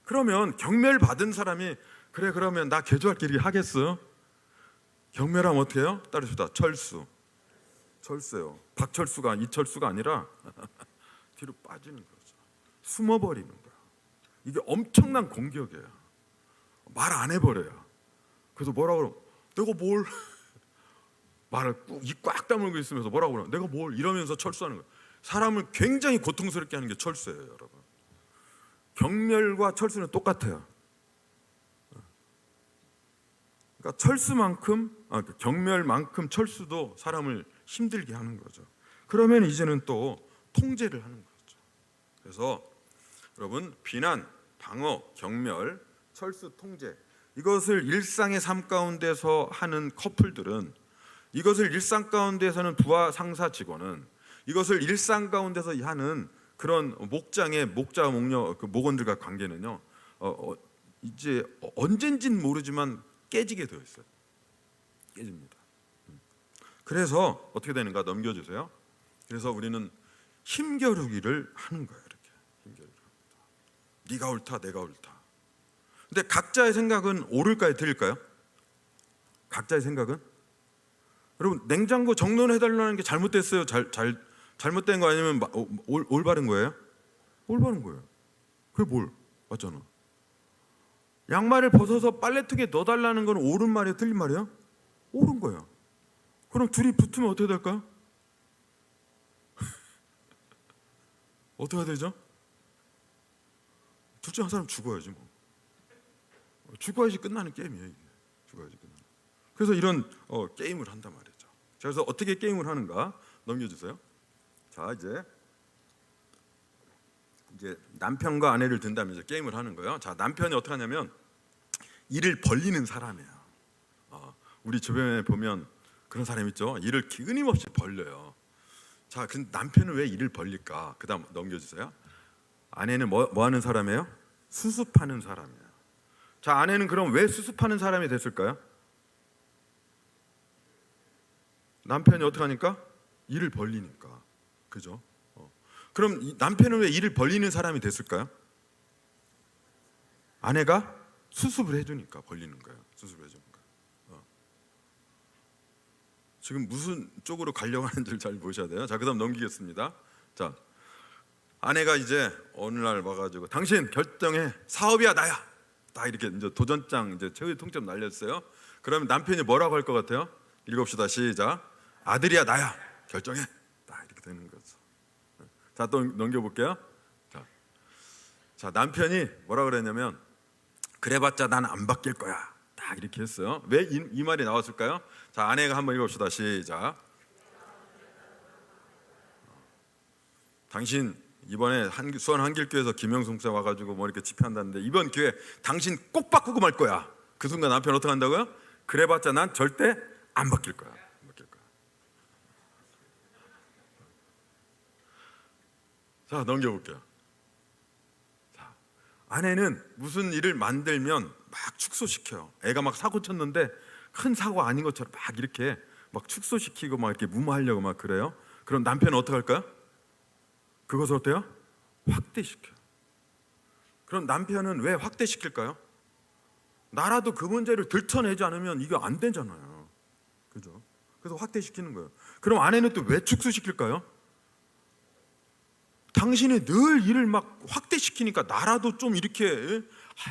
그러면 경멸 받은 사람이 그래 그러면 나 개조할 길이 하겠어요? 경멸하면 어떻게 해요? 따르시다. 철수요. 박철수가 이철수가 아니라 뒤로 빠지는 거죠. 숨어버리는 거야. 이게 엄청난 공격이에요. 말 안 해버려요. 그래서 뭐라고 그러면 내가 뭘 말을 입 꽉 다물고 있으면서 뭐라고 그러면 내가 뭘 이러면서 철수하는 거예요. 사람을 굉장히 고통스럽게 하는 게 철수예요, 여러분. 경멸과 철수는 똑같아요. 그러니까 경멸만큼 철수도 사람을 힘들게 하는 거죠. 그러면 이제는 또 통제를 하는 거죠. 그래서 여러분, 비난, 방어, 경멸, 철수, 통제, 이것을 일상의 삶 가운데서 하는 커플들은, 이것을 일상 가운데서는 부하 상사 직원은, 이것을 일상 가운데서 하는 그런 목장의 목자 목녀 그 목원들과 관계는요, 이제 언젠진 모르지만 깨지게 되어 있어요. 깨집니다. 그래서 어떻게 되는가 넘겨주세요. 그래서 우리는 힘겨루기를 하는 거예요. 이렇게 힘겨루기. 네가 옳다, 내가 옳다. 근데 각자의 생각은 옳을까요, 틀릴까요? 각자의 생각은? 여러분, 냉장고 정돈해달라는 게 잘못됐어요? 잘못된 거 아니면 올바른 거예요? 올바른 거예요. 그게 뭘? 맞잖아. 양말을 벗어서 빨래통에 넣어달라는 건 옳은 말이에요, 틀린 말이에요? 옳은 거예요. 그럼 둘이 붙으면 어떻게 될까요? 어떻게 해야 되죠? 둘 중 한 사람 죽어야지 뭐. 죽어야지 끝나는 게임이에요, 이게. 죽어야지 끝나는. 그래서 이런 게임을 한단 말이죠. 그래서 어떻게 게임을 하는가 넘겨주세요. 자, 이제 남편과 아내를 든다면 이제 게임을 하는 거예요. 자, 남편이 어떻게 하냐면 일을 벌리는 사람이에요. 우리 주변에 보면 그런 사람 있죠. 일을 끊임없이 벌려요. 자, 그 남편은 왜 일을 벌릴까? 그다음 넘겨주세요. 아내는 뭐 하는 사람이에요? 수습하는 사람이에요. 자, 아내는 그럼 왜 수습하는 사람이 됐을까요? 남편이 어떻게 하니까? 일을 벌리니까. 그죠? 그럼 남편은 왜 일을 벌리는 사람이 됐을까요? 아내가 수습을 해주니까 벌리는 거예요. 수습을 해주니까. 지금 무슨 쪽으로 가려고 하는지를 잘 보셔야 돼요. 자, 그다음 넘기겠습니다. 자, 아내가 이제 어느 날 와가지고 당신 결정해, 사업이야 나야, 딱 이렇게 이제 도전장 이제 최후의 통첩 날렸어요. 그러면 남편이 뭐라고 할 것 같아요? 읽읍시다. 시작. 아들이야 나야, 결정해, 딱 이렇게 되는 거죠. 자, 또 넘겨볼게요. 자, 남편이 뭐라 그랬냐면 그래봤자 난 안 바뀔 거야, 딱 이렇게 했어요. 왜 이 말이 나왔을까요? 자, 아내가 한번 읽읍시다. 시작. 당신 이번에 수원 한길교회에서 김영숙 사 와가지고 뭐 이렇게 집회한다는데 이번 기회에 당신 꼭 바꾸고 말 거야. 그 순간 남편 어떻게 한다고요? 그래봤자 난 절대 안 바뀔 거야. 안 바뀔 거야. 자, 넘겨볼게요. 자, 아내는 무슨 일을 만들면 막 축소시켜요. 애가 막 사고 쳤는데 큰 사고 아닌 것처럼 막 이렇게 막 축소시키고 막 이렇게 무마하려고 막 그래요. 그럼 남편은 어떻게 할까요? 그것을 어때요? 확대시켜요. 그럼 남편은 왜 확대시킬까요? 나라도 그 문제를 들춰내지 않으면 이게 안 되잖아요. 그죠? 그래서 확대시키는 거예요. 그럼 아내는 또 왜 축소시킬까요? 당신이 늘 일을 막 확대시키니까 나라도 좀 이렇게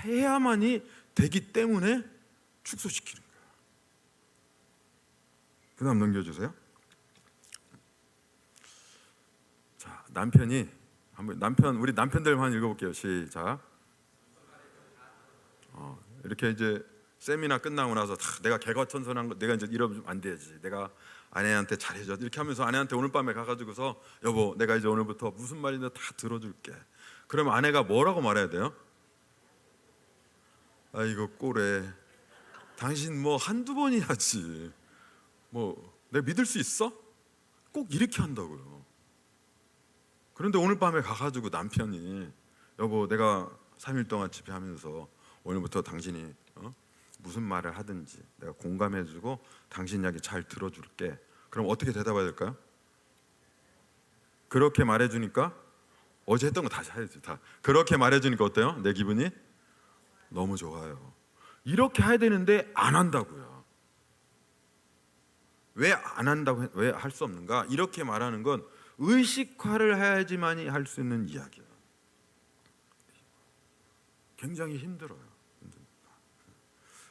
해야만이 되기 때문에 축소시키는 거예요. 그 다음 넘겨주세요. 자, 남편이 한번 우리 남편들만 읽어볼게요. 시작. 이렇게 이제 세미나 끝나고 나서 내가 개과천선한 거 내가 이제 이러면 안 되지. 내가 아내한테 잘해줘. 이렇게 하면서 아내한테 오늘 밤에 가가지고서 여보, 내가 이제 오늘부터 무슨 말인지 다 들어줄게. 그러면 아내가 뭐라고 말해야 돼요? 아이고 꼴에 당신 뭐 한두 번이야지. 뭐 내가 믿을 수 있어? 꼭 이렇게 한다고요. 그런데 오늘 밤에 가가지고 남편이 여보, 내가 3일 동안 집회하면서 오늘부터 당신이 무슨 말을 하든지 내가 공감해주고 당신 이야기 잘 들어줄게. 그럼 어떻게 대답해야 될까요? 그렇게 말해주니까 어제 했던 거 다시 해야지. 다 그렇게 말해주니까 어때요? 내 기분이 너무 좋아요. 이렇게 해야 되는데 안 한다고요. 왜 안 한다고, 왜 할 수 없는가? 이렇게 말하는 건 의식화를 해야지만이 할 수 있는 이야기예요. 굉장히 힘들어요.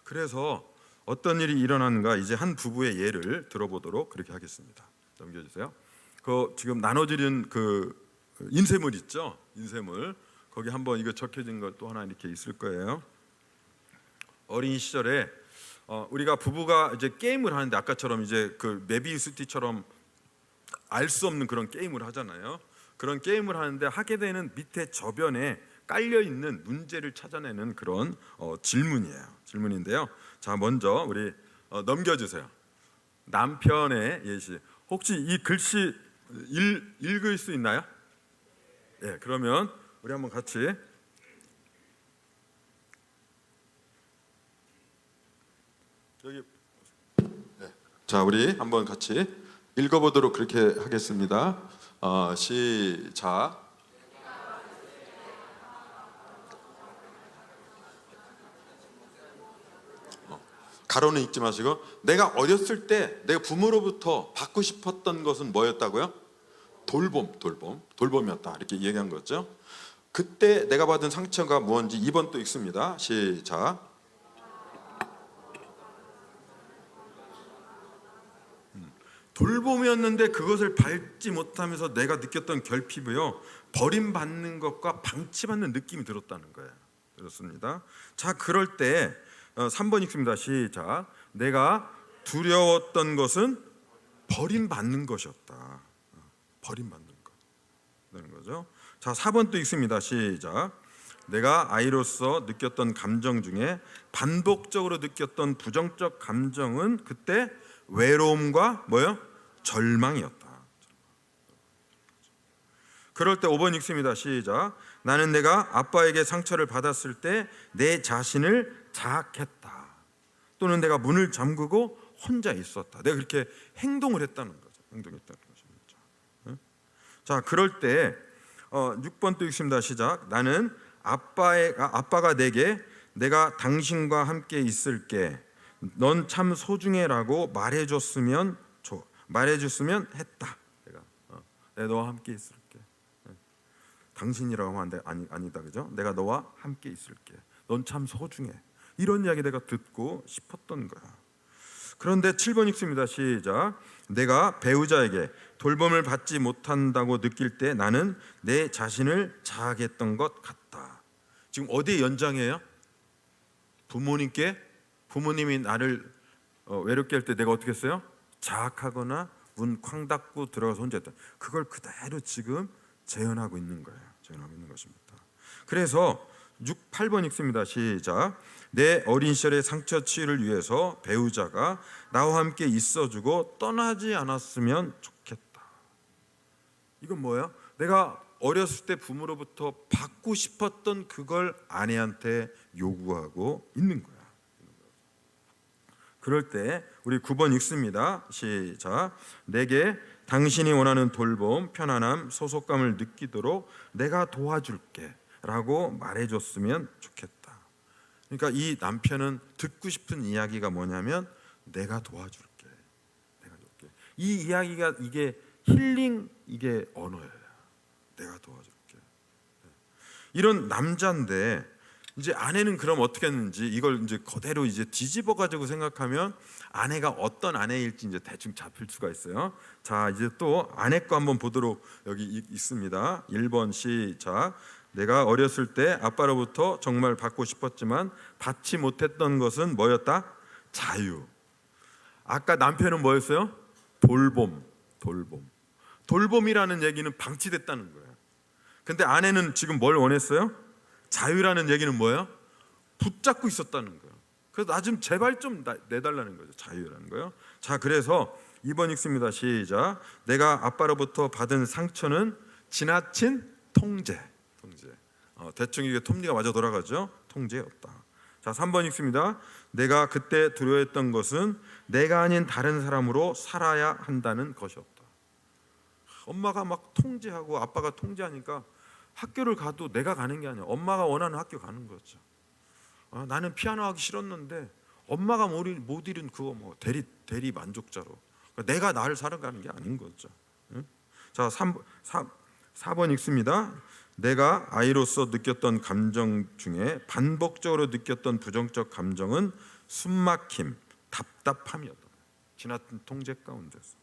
그래서 어떤 일이 일어나는가, 이제 한 부부의 예를 들어보도록 그렇게 하겠습니다. 넘겨주세요. 그 지금 나눠지는 그 인쇄물 있죠? 인쇄물 거기 한번 이거 적혀진 것 또 하나 이렇게 있을 거예요. 어린 시절에 우리가 부부가 이제 게임을 하는데 아까처럼 이제 그 메비우스티처럼 알 수 없는 그런 게임을 하잖아요. 그런 게임을 하는데 하게 되는 밑에 저변에 깔려 있는 문제를 찾아내는 그런 질문인데요. 자, 먼저 우리 넘겨주세요. 남편의 예시. 혹시 이 글씨 읽을 수 있나요? 예, 그러면 우리 한번 같이 여기. 네. 자, 우리 한번 같이 읽어보도록 그렇게 하겠습니다. 시작. 가로는 읽지 마시고, 내가 어렸을 때 내가 부모로부터 받고 싶었던 것은 뭐였다고요? 돌봄이었다. 이렇게 얘기한 거죠. 그때 내가 받은 상처가 무엇인지 2번 또 읽습니다. 시작. 돌봄이었는데 그것을 밟지 못하면서 내가 느꼈던 결핍이요, 버림받는 것과 방치받는 느낌이 들었다는 거예요. 그렇습니다. 자, 그럴 때 3번 읽습니다. 시작. 내가 두려웠던 것은 버림받는 것이었다. 버림받는 것 되는 거죠. 자, 4번 또 읽습니다. 시작. 내가 아이로서 느꼈던 감정 중에 반복적으로 느꼈던 부정적 감정은 그때 외로움과 뭐요? 절망이었다. 그럴 때 5번 읽습니다. 시작. 나는 내가 아빠에게 상처를 받았을 때 내 자신을 자학했다. 또는 내가 문을 잠그고 혼자 있었다. 내가 그렇게 행동을 했다는 거죠. 행동했다는 것입니다. 자, 그럴 때 6번 또 읽습니다. 시작. 나는 아빠가 내게 내가 당신과 함께 있을게. 넌 참 소중해라고 말해줬으면 했다. 내가 너와 함께 있을게. 당신이라고 하면 아니다, 그죠? 내가 너와 함께 있을게. 넌 참 소중해. 이런 이야기 내가 듣고 싶었던 거야. 그런데 7번 읽습니다. 시작. 내가 배우자에게 돌봄을 받지 못한다고 느낄 때 나는 내 자신을 자학했던 것 같다. 지금 어디에 연장해요? 부모님이 나를 외롭게 할 때 내가 어떻게 했어요? 자학하거나 문 쾅 닫고 들어가서 혼자 했다. 그걸 그대로 지금 재현하고 있는 거예요. 재현하고 있는 것입니다. 그래서 8번 읽습니다. 시작. 내 어린 시절의 상처 치유를 위해서 배우자가 나와 함께 있어주고 떠나지 않았으면 좋겠다. 이건 뭐예요? 내가 어렸을 때 부모로부터 받고 싶었던 그걸 아내한테 요구하고 있는 거야. 그럴 때 우리 9번 읽습니다. 시작. 내게 당신이 원하는 돌봄, 편안함, 소속감을 느끼도록 내가 도와줄게 라고 말해줬으면 좋겠다. 그러니까 이 남편은 듣고 싶은 이야기가 뭐냐면 내가 도와줄게. 이 이야기가 이게 힐링, 이게 언어예요. 내가 도와줄게. 이런 남자인데 이제 아내는 그럼 어떻게 했는지 이걸 이제 그대로 이제 뒤집어 가지고 생각하면 아내가 어떤 아내일지 이제 대충 잡힐 수가 있어요. 자, 이제 또 아내 거 한번 보도록 여기 있습니다. 1번 시작. 내가 어렸을 때 아빠로부터 정말 받고 싶었지만 받지 못했던 것은 뭐였다? 자유. 아까 남편은 뭐였어요? 돌봄이라는 얘기는 방치됐다는 거예요. 근데 아내는 지금 뭘 원했어요? 자유라는 얘기는 뭐예요? 붙잡고 있었다는 거예요. 그래서 나 좀 제발 좀 내달라는 거죠. 자유라는 거예요. 자, 그래서 2번 읽습니다. 시작. 내가 아빠로부터 받은 상처는 지나친 통제. 대충 이게 톱니가 맞아 돌아가죠. 통제였다. 자, 3번 읽습니다. 내가 그때 두려워했던 것은 내가 아닌 다른 사람으로 살아야 한다는 것이었다. 엄마가 막 통제하고 아빠가 통제하니까 학교를 가도 내가 가는 게 아니야. 엄마가 원하는 학교 가는 거죠. 나는 피아노 하기 싫었는데 엄마가 못 이룬 그거 뭐 대리 만족자로 내가 나를 살아가는 게 아닌 거죠. 응? 자, 4번 읽습니다. 내가 아이로서 느꼈던 감정 중에 반복적으로 느꼈던 부정적 감정은 숨막힘, 답답함이었다. 지나친 통제 가운데서.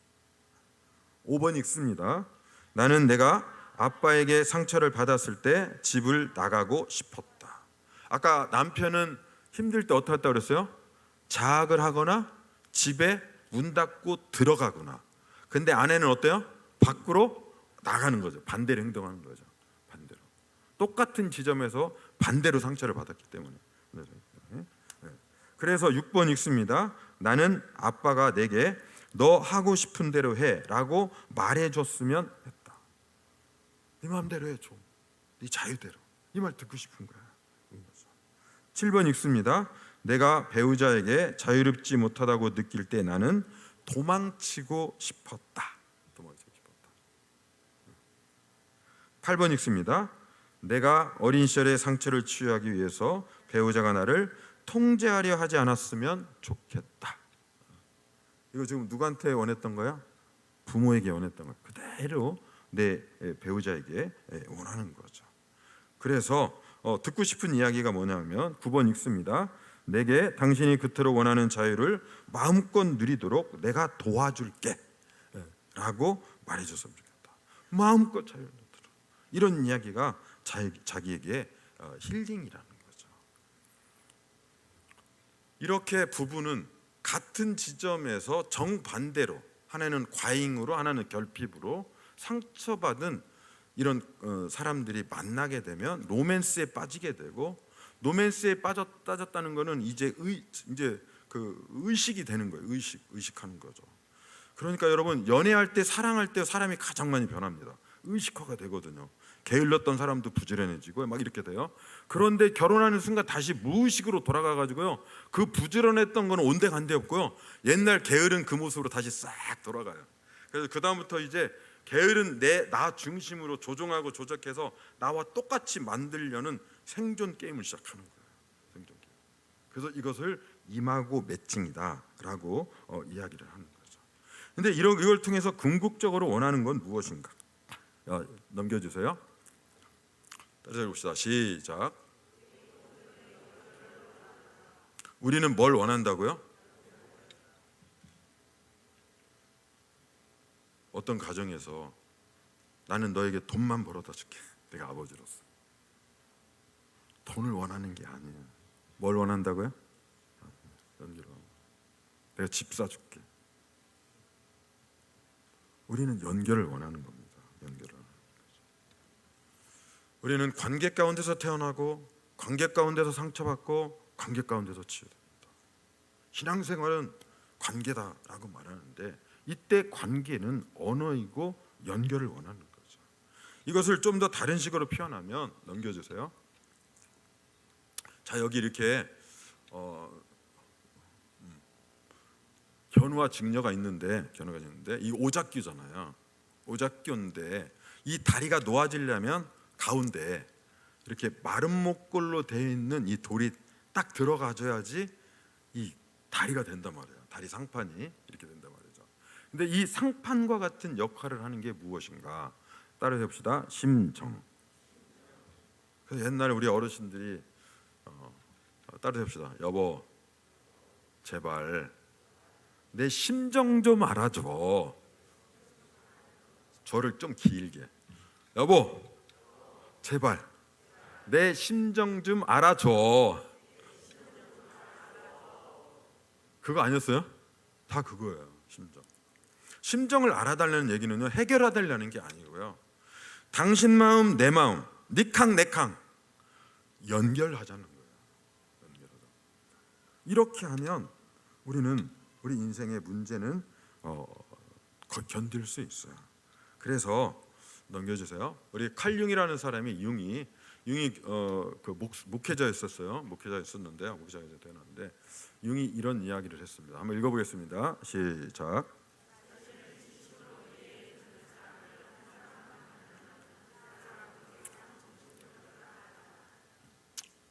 5번 읽습니다. 나는 내가 아빠에게 상처를 받았을 때 집을 나가고 싶었다. 아까 남편은 힘들 때 어떻게 했다고 그랬어요? 자학을 하거나 집에 문 닫고 들어가거나. 근데 아내는 어때요? 밖으로 나가는 거죠. 반대로 행동하는 거죠. 반대로. 똑같은 지점에서 반대로 상처를 받았기 때문에. 그래서 6번 읽습니다. 나는 아빠가 내게 너 하고 싶은 대로 해 라고 말해줬으면 했다. 네 마음대로 해 줘. 네 자유대로. 이 말 듣고 싶은 거야. 7번 읽습니다. 내가 배우자에게 자유롭지 못하다고 느낄 때 나는 도망치고 싶었다. 8번 읽습니다. 내가 어린 시절의 상처를 치유하기 위해서 배우자가 나를 통제하려 하지 않았으면 좋겠다. 이거 지금 누구한테 원했던 거야? 부모에게 원했던 거야. 그대로 내 배우자에게 원하는 거죠. 그래서 듣고 싶은 이야기가 뭐냐면 9번 읽습니다. 내게 당신이 그토록 원하는 자유를 마음껏 누리도록 내가 도와줄게 라고 말해줬으면 좋겠다. 마음껏 자유를 누리도록. 이런 이야기가 자기에게 힐링이라는 거죠. 이렇게 부부는 같은 지점에서 정반대로, 하나는 과잉으로 하나는 결핍으로 상처받은 이런 사람들이 만나게 되면 로맨스에 빠지게 되고, 로맨스에 빠졌다는 거는 이제 그 의식이 되는 거예요. 의식하는 거죠. 그러니까 여러분, 연애할 때, 사랑할 때 사람이 가장 많이 변합니다. 의식화가 되거든요. 게을렀던 사람도 부지런해지고 막 이렇게 돼요. 그런데 결혼하는 순간 다시 무의식으로 돌아가 가지고요, 그 부지런했던 거는 온데간데 없고요, 옛날 게으른 그 모습으로 다시 싹 돌아가요. 그래서 그 다음부터 이제 게으른 나 중심으로 조종하고 조작해서 나와 똑같이 만들려는 생존 게임을 시작하는 거예요. 생존 게임. 그래서 이것을 이마고 매칭이다라고 이야기를 하는 거죠. 근데 이걸 통해서 궁극적으로 원하는 건 무엇인가? 넘겨주세요. 따라해 봅시다. 시작. 우리는 뭘 원한다고요? 어떤 가정에서 나는 너에게 돈만 벌어다 줄게. 내가 아버지로서. 돈을 원하는 게 아니에요. 뭘 원한다고요? 연결하고. 내가 집 사줄게. 우리는 연결을 원하는 겁니다. 연결을. 우리는 관계 가운데서 태어나고, 관계 가운데서 상처받고, 관계 가운데서 치유됩니다. 신앙생활은 관계다라고 말하는데, 이때 관계는 언어이고 연결을 원하는 거죠. 이것을 좀 더 다른 식으로 표현하면, 넘겨주세요. 자, 여기 이렇게 견우와 직녀가 있는데 이 오작교잖아요. 오작교인데 이 다리가 놓아지려면 가운데 이렇게 마른 목골로 되어 있는 이 돌이 딱 들어가줘야지 이 다리가 된단 말이에요. 다리 상판이 이렇게 된단 말이죠. 근데 이 상판과 같은 역할을 하는 게 무엇인가? 따라해 봅시다. 심정. 그래서 옛날에 우리 어르신들이 따라해 봅시다. 여보, 제발 내 심정 좀 알아줘. 저를 좀 길게. 여보, 제발 내 심정 좀 알아줘. 그거 아니었어요? 다 그거예요. 심정을 알아달라는 얘기는요, 해결해달라는 게 아니고요, 당신 마음 내 마음, 네 캉 내 캉 연결하자는 거예요. 이렇게 하면 우리 인생의 문제는 견딜 수 있어요. 그래서 넘겨주세요. 우리 칼융이라는 사람이 융이 그 목회자였었어요. 목회자였는데 융이 이런 이야기를 했습니다. 한번 읽어보겠습니다. 시작.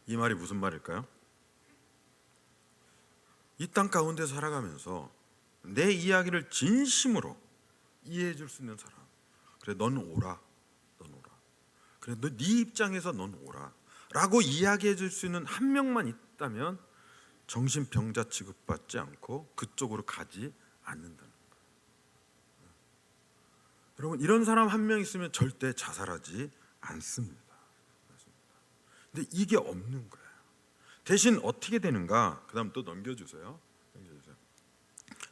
이 말이 무슨 말일까요? 이 땅 가운데 살아가면서 내 이야기를 진심으로 이해해 줄 수 있는 사람, 그래 넌 오라. 그래 너 네 입장에서 넌 오라 라고 이야기해 줄 수 있는 한 명만 있다면 정신병자 취급받지 않고 그쪽으로 가지 않는다는 거예요. 여러분, 이런 사람 한 명 있으면 절대 자살하지 않습니다. 근데 이게 없는 거예요. 대신 어떻게 되는가? 그다음 또 넘겨주세요.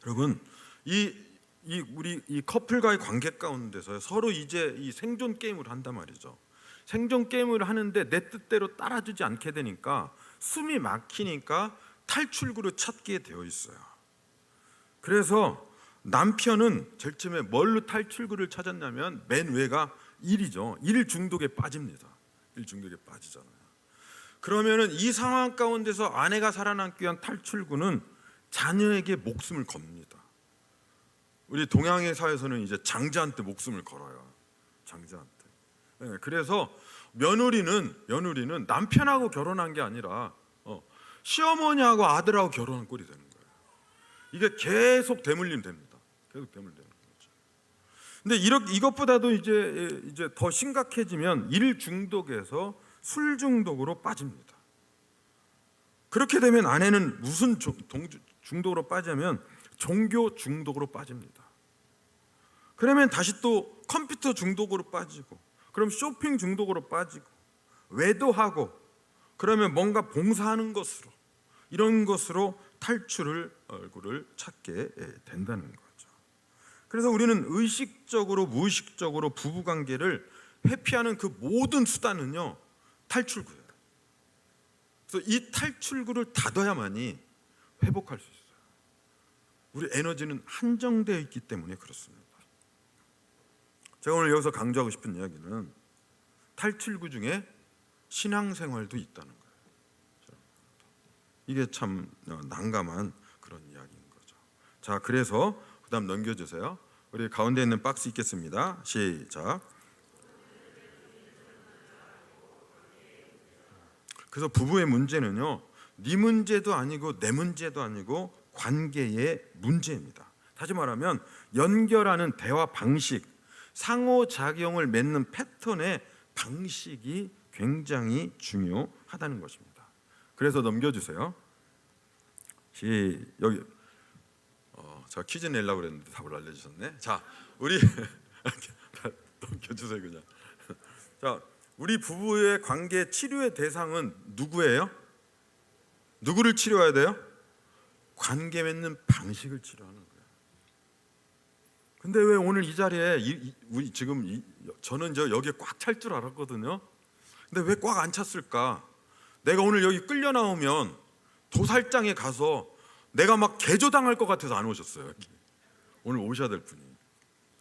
여러분, 우리 이 커플과의 관계 가운데서 서로 이제 이 생존 게임을 한단 말이죠. 생존 게임을 하는데 내 뜻대로 따라주지 않게 되니까 숨이 막히니까 탈출구를 찾게 되어 있어요. 그래서 남편은 제일 처음에 뭘로 탈출구를 찾았냐면 맨 위가 일이죠. 일 중독에 빠집니다. 일 중독에 빠지잖아요. 그러면은 이 상황 가운데서 아내가 살아남기 위한 탈출구는 자녀에게 목숨을 겁니다. 우리 동양의 사회에서는 이제 장자한테 목숨을 걸어요. 장자한테. 네, 그래서 며느리는 남편하고 결혼한 게 아니라 시어머니하고 아들하고 결혼한 꼴이 되는 거예요. 이게 계속 대물림 됩니다. 계속 대물리는 거죠. 근데 이것보다도 이제 더 심각해지면 일 중독에서 술 중독으로 빠집니다. 그렇게 되면 아내는 무슨 중독으로 빠지면 종교 중독으로 빠집니다. 그러면 다시 또 컴퓨터 중독으로 빠지고, 그럼 쇼핑 중독으로 빠지고, 외도하고, 그러면 뭔가 봉사하는 것으로, 이런 것으로 얼굴을 찾게 된다는 거죠. 그래서 우리는 의식적으로 무의식적으로 부부관계를 회피하는 그 모든 수단은요 탈출구예요. 그래서 이 탈출구를 닫아야만이 회복할 수 있어요. 우리 에너지는 한정되어 있기 때문에 그렇습니다. 제가 오늘 여기서 강조하고 싶은 이야기는 탈출구 중에 신앙생활도 있다는 거예요. 이게 참 난감한 그런 이야기인 거죠. 자, 그래서 그다음 넘겨주세요. 우리 가운데 있는 박스 있겠습니다. 시작. 그래서 부부의 문제는요, 네 문제도 아니고 내 문제도 아니고 관계의 문제입니다. 다시 말하면 연결하는 대화 방식, 상호작용을 맺는 패턴의 방식이 굉장히 중요하다는 것입니다. 그래서 넘겨주세요. 여기 제가 퀴즈 내려고 그랬는데 답을 알려주셨네. 자, 우리 넘겨주세요 그냥. 자, 우리 부부의 관계 치료의 대상은 누구예요? 누구를 치료해야 돼요? 관계 맺는 방식을 치료하는 거예요. 근데 왜 오늘 이 자리에 우리 지금 저는 여기에 꽉 찰 줄 알았거든요. 근데 왜 꽉 안 찼을까? 내가 오늘 여기 끌려 나오면 도살장에 가서 내가 막 개조당할 것 같아서 안 오셨어요. 여기. 오늘 오셔야 될 분이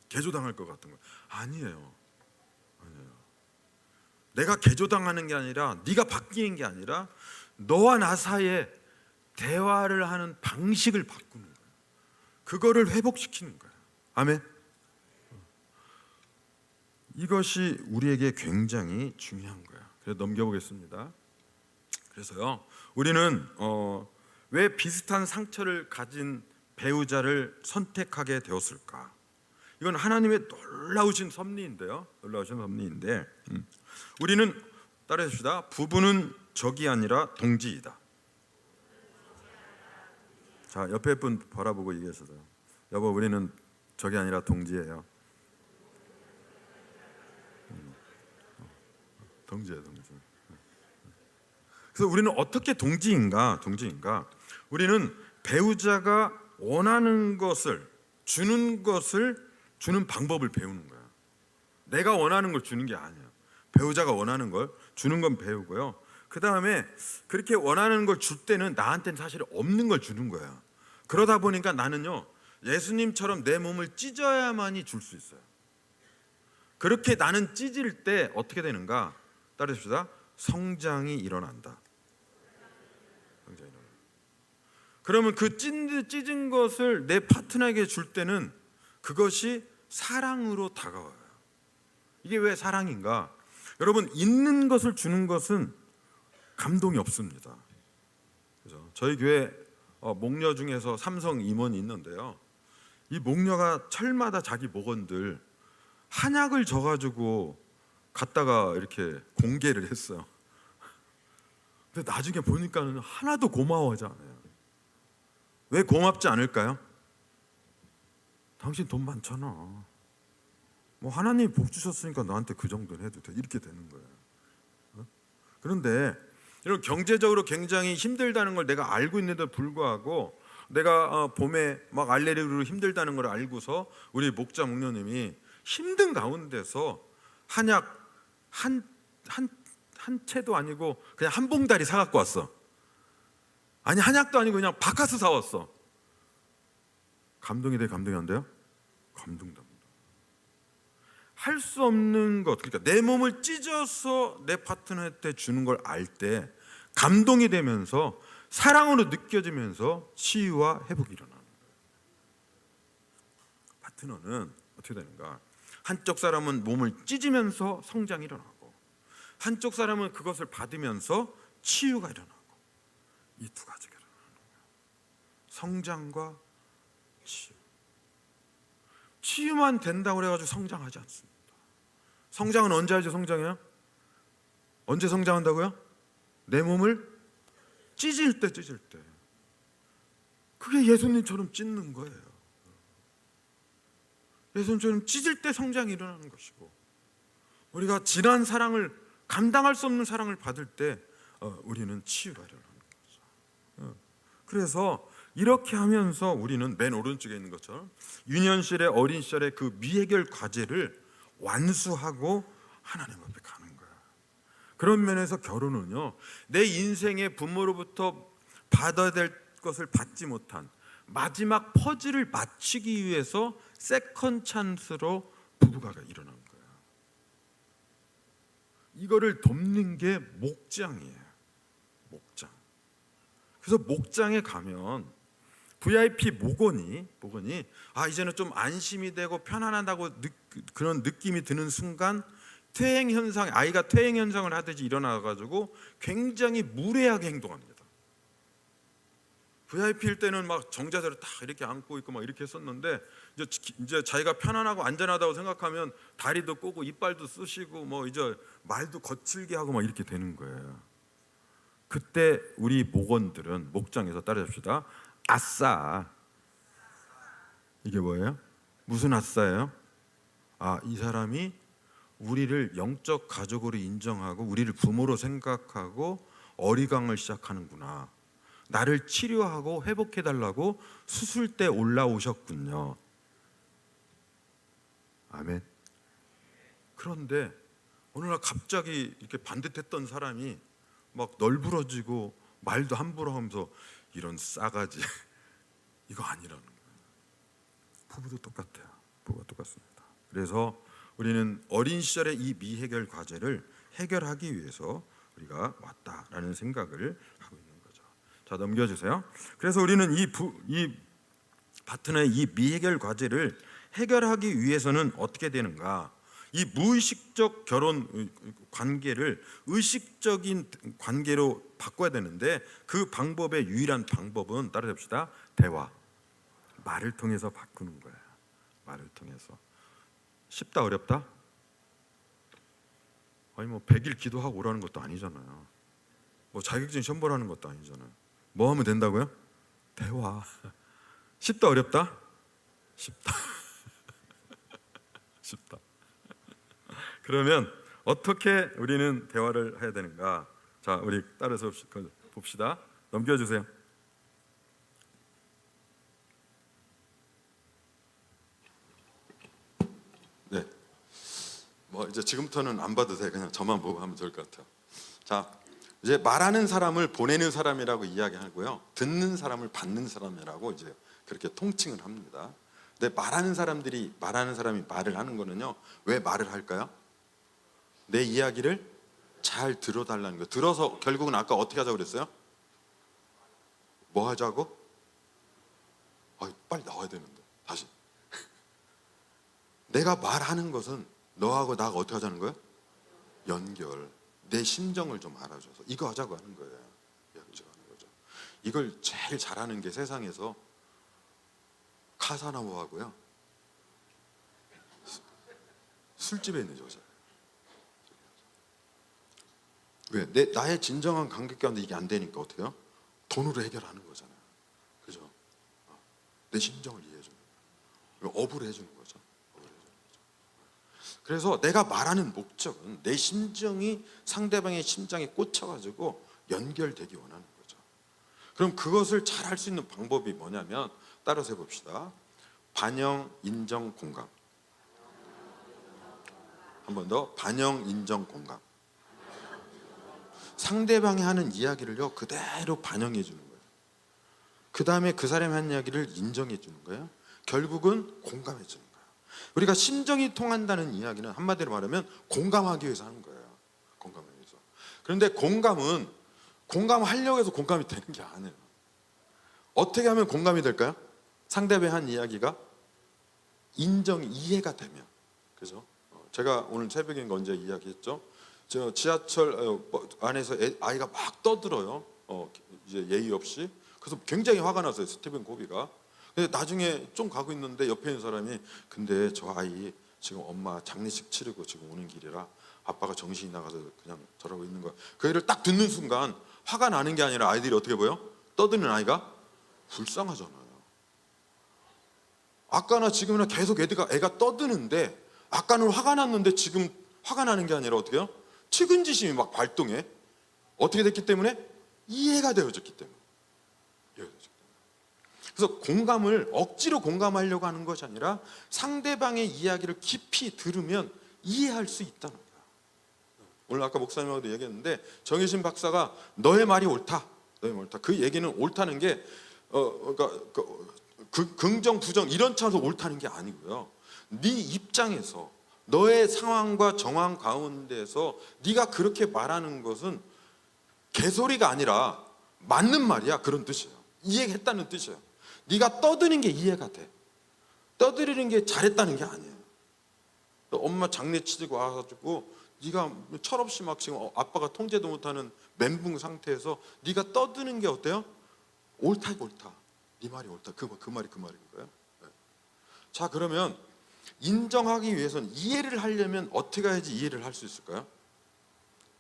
개조당할 것 같은 거 아니에요. 내가 개조당하는 게 아니라, 네가 바뀌는 게 아니라 너와 나 사이에 대화를 하는 방식을 바꾸는 거예요. 그거를 회복시키는 거예요. 아멘. 이것이 우리에게 굉장히 중요한 거예요. 그래서 넘겨보겠습니다. 그래서요, 우리는 왜 비슷한 상처를 가진 배우자를 선택하게 되었을까? 이건 하나님의 놀라우신 섭리인데요. 놀라우신 섭리인데, 우리는 따라해봅시다. 부부는 적이 아니라 동지이다. 자, 옆에 분 바라보고 얘기하셔서, 여보, 우리는 적이 아니라 동지예요. 동지예요, 동지. 그래서 우리는 어떻게 동지인가? 우리는 배우자가 원하는 것을 주는 방법을 배우는 거야. 내가 원하는 걸 주는 게 아니야. 배우자가 원하는 걸 주는 건 배우고요. 그 다음에 그렇게 원하는 걸 줄 때는 나한테는 사실 없는 걸 주는 거야. 그러다 보니까 나는요, 예수님처럼 내 몸을 찢어야만이 줄 수 있어요. 그렇게 나는 찢을 때 어떻게 되는가? 따라해봅시다. 성장이 일어난다. 그러면 그 찢은 것을 내 파트너에게 줄 때는 그것이 사랑으로 다가와요. 이게 왜 사랑인가? 여러분, 있는 것을 주는 것은 감동이 없습니다. 그래서 저희 교회 목녀 중에서 삼성 임원이 있는데요, 이 목녀가 철마다 자기 목원들 한약을 져가지고 갖다가 이렇게 공개를 했어요. 근데 나중에 보니까는 하나도 고마워하지 않아요. 왜 고맙지 않을까요? 당신 돈 많잖아. 뭐 하나님이 복 주셨으니까 나한테 그 정도는 해도 돼. 이렇게 되는 거예요. 그런데 이런 경제적으로 굉장히 힘들다는 걸 내가 알고 있는데도 불구하고, 내가 봄에 막 알레르기로 힘들다는 걸 알고서 우리 목자 목녀님이 힘든 가운데서 한약 한 채도 아니고 그냥 한 봉다리 사갖고 왔어. 아니, 한약도 아니고 그냥 바카스 사왔어. 감동이 돼, 감동이 안 돼요? 감동됩니다. 할 수 없는 것, 그러니까 내 몸을 찢어서 내 파트너한테 주는 걸 알 때 감동이 되면서 사랑으로 느껴지면서 치유와 회복이 일어나는 거예요. 파트너는 어떻게 되는가? 한쪽 사람은 몸을 찢으면서 성장이 일어나고, 한쪽 사람은 그것을 받으면서 치유가 일어나고, 이 두 가지가 일어나는 거예요. 성장과 치유. 치유만 된다고 그래가지고 성장하지 않습니다. 성장은 언제 하죠? 성장해요? 언제 성장한다고요? 내 몸을 찢을 때. 그게 예수님처럼 찢는 거예요. 예수님처럼 찢을 때 성장이 일어나는 것이고, 우리가 진한 사랑을, 감당할 수 없는 사랑을 받을 때 우리는 치유가 일어나는 거죠. 그래서 이렇게 하면서 우리는 맨 오른쪽에 있는 것처럼 유년시절의 어린 시절의 그 미해결 과제를 완수하고 하나님 앞에 가는 거야. 그런 면에서 결혼은요, 내 인생의 부모로부터 받아야 될 것을 받지 못한 마지막 퍼즐을 맞추기 위해서 세컨 찬스로 부부가 일어난 거야. 이거를 돕는 게 목장이에요. 목장. 그래서 목장에 가면 VIP 목원이 이제는 좀 안심이 되고 편안하다고 그런 느낌이 드는 순간 아이가 퇴행 현상을 하듯이 일어나가지고 굉장히 무례하게 행동합니다. VIP일 때는 막 정자세로 딱 이렇게 앉고 있고 막 이렇게 했었는데 이제 자기가 편안하고 안전하다고 생각하면 다리도 꼬고 이빨도 쑤시고 뭐 이제 말도 거칠게 하고 막 이렇게 되는 거예요. 그때 우리 목원들은 목장에서 따라잡시다. 아싸. 이게 뭐예요? 무슨 아싸예요? 이 사람이 우리를 영적 가족으로 인정하고 우리를 부모로 생각하고 어리광을 시작하는구나. 나를 치료하고 회복해달라고 수술대 올라오셨군요. 아멘. 그런데 어느 날 갑자기 이렇게 반듯했던 사람이 막 널브러지고 말도 함부로 하면서 이런 싸가지 이거 아니라는 거예요. 부부도 똑같아요. 부부가 똑같습니다. 그래서 우리는 어린 시절의 이 미해결 과제를 해결하기 위해서 우리가 왔다라는 생각을 하고 있는 거죠. 자, 넘겨주세요. 그래서 우리는 이 파트너의 이 미해결 과제를 해결하기 위해서는 어떻게 되는가? 이 무의식적 결혼 관계를 의식적인 관계로 바꿔야 되는데 그 방법의 유일한 방법은 따라잡시다. 대화. 말을 통해서 바꾸는 거예요. 말을 통해서. 쉽다 어렵다? 아니 뭐 100일 기도하고 오라는 것도 아니잖아요. 뭐 자격증 시험 보라는 것도 아니잖아요. 뭐 하면 된다고요? 대화. 쉽다 어렵다? 쉽다. 쉽다. 그러면 어떻게 우리는 대화를 해야 되는가? 자, 우리 따라서 봅시다. 넘겨주세요. 네. 뭐 이제 지금부터는 안 봐도 돼. 그냥 저만 보고 하면 좋을 것 같아요. 자, 이제 말하는 사람을 보내는 사람이라고 이야기하고요. 듣는 사람을 받는 사람이라고 이제 그렇게 통칭을 합니다. 근데 말하는 사람이 말을 하는 거는요. 왜 말을 할까요? 내 이야기를 잘 들어달라는 거예요. 들어서 결국은 아까 어떻게 하자고 그랬어요? 뭐 하자고? 빨리 나와야 되는데 다시. 내가 말하는 것은 너하고 나가 어떻게 하자는 거예요? 연결. 내 심정을 좀 알아줘서 이거 하자고 하는 거예요. 이야기하자고 하는 거죠. 이걸 제일 잘하는 게 세상에서 카사노바하고요. 술집에 있는 여자. 왜? 나의 진정한 관계 가운데 이게 안 되니까 어떻게 해요? 돈으로 해결하는 거잖아요. 그죠? 내 심정을 이해해 주는 거예요. 업을 해주는 거죠. 그래서 내가 말하는 목적은 내 심정이 상대방의 심장에 꽂혀가지고 연결되기 원하는 거죠. 그럼 그것을 잘 할 수 있는 방법이 뭐냐면 따라서 해봅시다. 반영, 인정, 공감. 한 번 더. 반영, 인정, 공감. 상대방이 하는 이야기를요 그대로 반영해 주는 거예요. 그 다음에 그 사람이 하는 이야기를 인정해 주는 거예요. 결국은 공감해 주는 거예요. 우리가 심정이 통한다는 이야기는 한마디로 말하면 공감하기 위해서 하는 거예요. 공감하기 위해서. 그런데 공감하려고 해서 공감이 되는 게 아니에요. 어떻게 하면 공감이 될까요? 상대방이 한 이야기가 이해가 되면. 그죠? 제가 오늘 새벽인가 언제 이야기했죠? 저 지하철 안에서 아이가 막 떠들어요. 이제 예의 없이. 그래서 굉장히 화가 났어요. 스티븐 코비가. 근데 나중에 좀 가고 있는데 옆에 있는 사람이 근데 저 아이 지금 엄마 장례식 치르고 지금 오는 길이라 아빠가 정신이 나가서 그냥 저러고 있는 거야. 그 얘기를 딱 듣는 순간 화가 나는 게 아니라 아이들이 어떻게 보여? 떠드는 아이가 불쌍하잖아요. 아까나 지금이나 계속 애가 떠드는데 아까는 화가 났는데 지금 화가 나는 게 아니라 어떻게 해요? 측은지심이 막 발동해. 어떻게 됐기 때문에? 이해가 되어졌기 때문에. 그래서 공감을 억지로 공감하려고 하는 것이 아니라 상대방의 이야기를 깊이 들으면 이해할 수 있다는 거야. 오늘 아까 목사님하고도 얘기했는데 정혜신 박사가 너의 말이 옳다, 너의 말이 옳다. 그 얘기는 옳다는 게 그러니까 긍정 부정 이런 차원에서 옳다는 게 아니고요. 네 입장에서 너의 상황과 정황 가운데서 네가 그렇게 말하는 것은 개소리가 아니라 맞는 말이야, 그런 뜻이에요. 이해했다는 뜻이에요. 네가 떠드는 게 이해가 돼. 떠들이는 게 잘했다는 게 아니에요. 엄마 장례 치르고 와가지고 네가 철없이 막 지금 아빠가 통제도 못하는 멘붕 상태에서 네가 떠드는 게 어때요? 옳다, 옳다. 네 말이 옳다. 그 말이 그 말인 거예요. 네. 자, 그러면 인정하기 위해서는 이해를 하려면 어떻게 해야지 이해를 할 수 있을까요?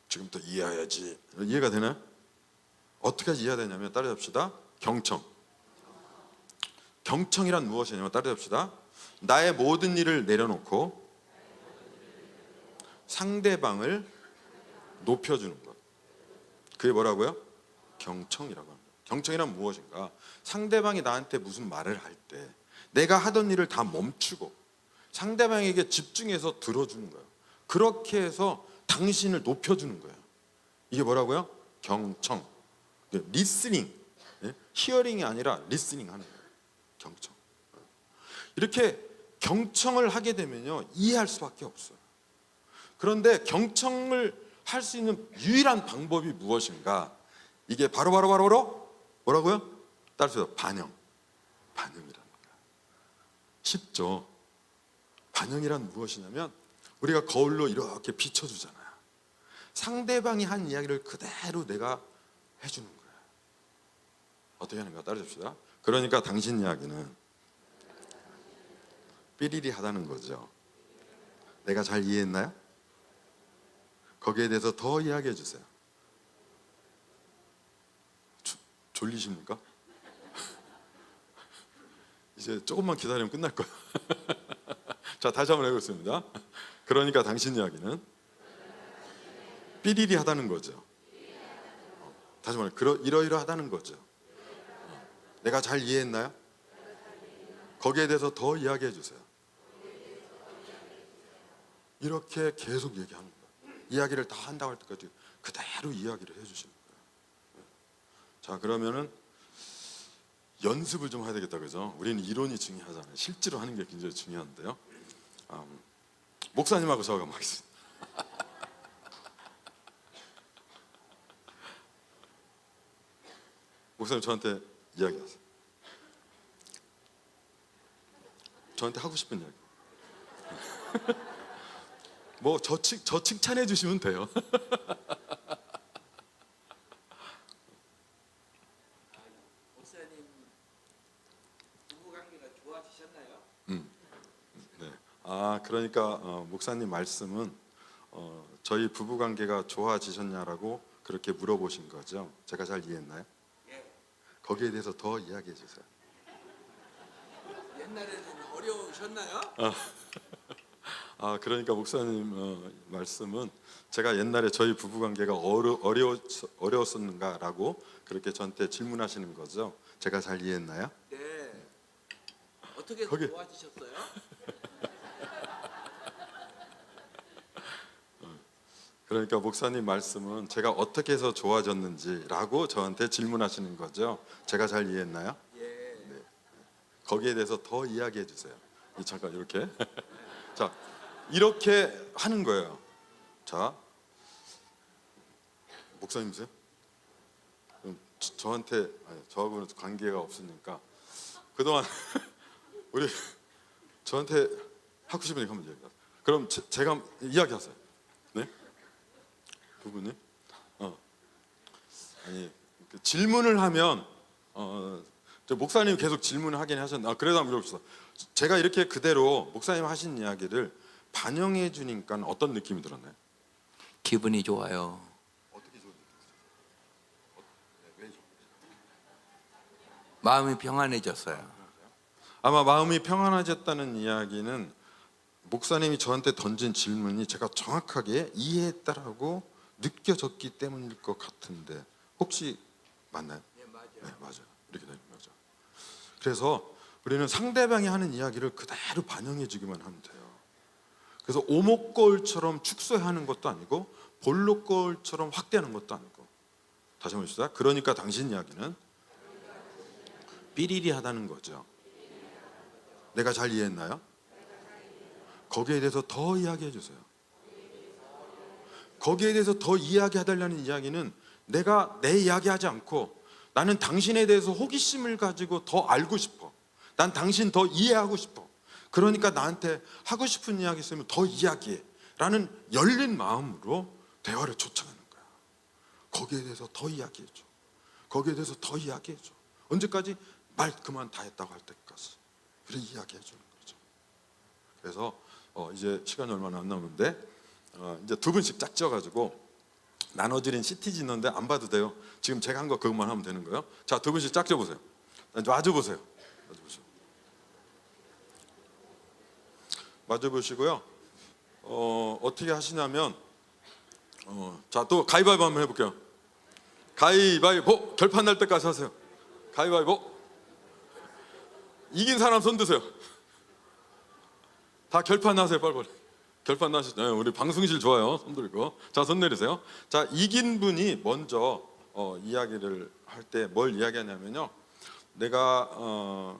지금부터 이해해야지. 이해가 되나요? 어떻게 해야지 이해가 되냐면 따라잡시다. 경청. 경청이란 무엇이냐면 따라잡시다. 나의 모든 일을 내려놓고 상대방을 높여주는 것. 그게 뭐라고요? 경청이라고 합니다. 경청이란 무엇인가? 상대방이 나한테 무슨 말을 할 때 내가 하던 일을 다 멈추고 상대방에게 집중해서 들어주는 거예요. 그렇게 해서 당신을 높여주는 거예요. 이게 뭐라고요? 경청. 리스닝. 히어링이 아니라 리스닝 하는 거예요. 경청. 이렇게 경청을 하게 되면요, 이해할 수밖에 없어요. 그런데 경청을 할 수 있는 유일한 방법이 무엇인가? 이게 바로 뭐라고요? 따라서 반영이라는 거예요. 쉽죠? 반영이란 무엇이냐면 우리가 거울로 이렇게 비춰주잖아요. 상대방이 한 이야기를 그대로 내가 해주는 거예요. 어떻게 하는가 따라줍시다. 그러니까 당신 이야기는 삐리리하다는 거죠. 내가 잘 이해했나요? 거기에 대해서 더 이야기해 주세요. 졸리십니까? 이제 조금만 기다리면 끝날 거예요. 자, 다시 한번 해보겠습니다. 그러니까 당신 이야기는 삐리리하다는 거죠. 다시 말해, 이러이러하다는 거죠. 내가 잘 이해했나요? 거기에 대해서 더 이야기해 주세요. 이렇게 계속 얘기하는 거예요. 이야기를 다 한다고 할 때까지 그대로 이야기를 해주시는 거예요. 자, 그러면은 연습을 좀 해야 되겠다, 그죠? 우리는 이론이 중요하잖아요. 실제로 하는 게 굉장히 중요한데요. 목사님하고 저하고 한번 하겠습니다. 목사님 저한테 이야기하세요. 저한테 하고 싶은 이야기. 뭐 저 칭찬해 주시면 돼요. 목사님 부부 관계가 좋아지셨나요? 네. 그러니까 목사님 말씀은 저희 부부 관계가 좋아지셨냐라고 그렇게 물어보신 거죠. 제가 잘 이해했나요? 예. 거기에 대해서 더 이야기해 주세요. 옛날에는 어려우셨나요? 그러니까 목사님 말씀은 제가 옛날에 저희 부부 관계가 어려웠었는가라고 그렇게 저한테 질문하시는 거죠. 제가 잘 이해했나요? 네. 어떻게 거기- 좋아지셨어요? 그러니까 목사님 말씀은 제가 어떻게 해서 좋아졌는지라고 저한테 질문하시는 거죠. 제가 잘 이해했나요? 예. 거기에 대해서 더 이야기해 주세요. 잠깐 이렇게. 자, 이렇게 하는 거예요. 자, 목사님이세요? 그럼 저한테 저하고는 관계가 없으니까 그동안 우리 저한테 하고 싶은 얘기 한번 얘기하세요. 그럼 제가 이야기하세요. 네? 부부님? 아니 그 질문을 하면 저 목사님 계속 질문을 하긴 하셨는데 그래도 한번 물어봅시다. 제가 이렇게 그대로 목사님 하신 이야기를 반영해 주니까 어떤 느낌이 들었나요? 기분이 좋아요. 어떻게 좋은 느낌? 마음이 평안해졌어요. 아마 마음이 평안해졌다는 이야기는 목사님이 저한테 던진 질문이 제가 정확하게 이해했다라고 느껴졌기 때문일 것 같은데 혹시 맞나요? 네, 맞아요. 네, 맞아요. 이렇게 되는 거죠. 그래서 우리는 상대방이 하는 이야기를 그대로 반영해 주기만 하면 돼요. 그래서 오목거울처럼 축소하는 것도 아니고 볼록거울처럼 확대하는 것도 아니고. 다시 한번 봅시다. 그러니까 당신 이야기는 삐리리하다는 거죠. 내가 잘 이해했나요? 거기에 대해서 더 이야기해 주세요. 거기에 대해서 더 이야기해달라는 이야기는 내가 내 이야기하지 않고 나는 당신에 대해서 호기심을 가지고 더 알고 싶어. 난 당신 더 이해하고 싶어. 그러니까 나한테 하고 싶은 이야기 있으면 더 이야기해 라는 열린 마음으로 대화를 초청하는 거야. 거기에 대해서 더 이야기해줘. 거기에 대해서 더 이야기해줘. 언제까지? 말 그만 다 했다고 할 때까지. 그래 이야기해주는 거죠. 그래서 이제 시간이 얼마 안 남았는데 이제 두 분씩 짝지어가지고 나눠드린 CTG 있는데 안 봐도 돼요. 지금 제가 한 거 그것만 하면 되는 거예요. 자, 두 분씩 짝지어 보세요. 마주 보세요. 마주 보시고요. 어떻게 하시냐면 자, 또 가위바위보 한번 해볼게요. 가위바위보. 결판 날 때까지 하세요. 가위바위보. 이긴 사람 손 드세요. 다 결판 나세요. 빨리빨리. 결판 나시죠. 네, 우리 방송실 좋아요. 손 들고. 자, 손 내리세요. 자, 이긴 분이 먼저 이야기를 할 때 뭘 이야기하냐면요. 내가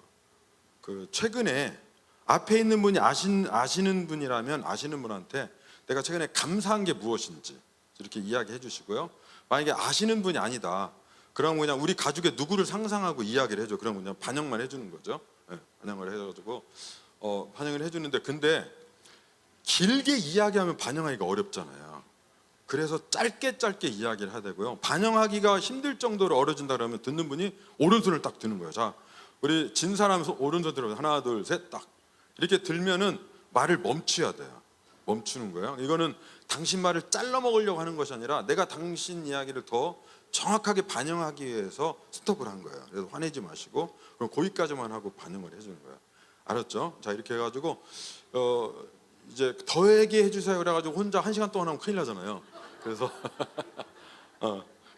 그 최근에 앞에 있는 분이 아시는 분이라면 아시는 분한테 내가 최근에 감사한 게 무엇인지 이렇게 이야기해 주시고요. 만약에 아시는 분이 아니다. 그럼 그냥 우리 가족의 누구를 상상하고 이야기를 해줘. 그럼 그냥 반영만 해주는 거죠. 네, 반영을 해가지고 반영을 해주는데 근데 길게 이야기하면 반영하기가 어렵잖아요. 그래서 짧게 이야기를 해야 되고요. 반영하기가 힘들 정도로 어려진다 그러면 듣는 분이 오른손을 딱 드는 거예요. 자, 우리 진 사람 오른손 들어 하나 둘 셋 딱 이렇게 들면은 말을 멈춰야 돼요. 멈추는 거예요. 이거는 당신 말을 잘라 먹으려고 하는 것이 아니라 내가 당신 이야기를 더 정확하게 반영하기 위해서 스톱을 한 거예요. 그래서 화내지 마시고 그럼 거기까지만 하고 반영을 해주는 거예요. 알았죠? 자, 이렇게 해가지고 이제 더 얘기해 주세요 그래가지고 혼자 1시간 동안 하면 큰일 나잖아요. 그래서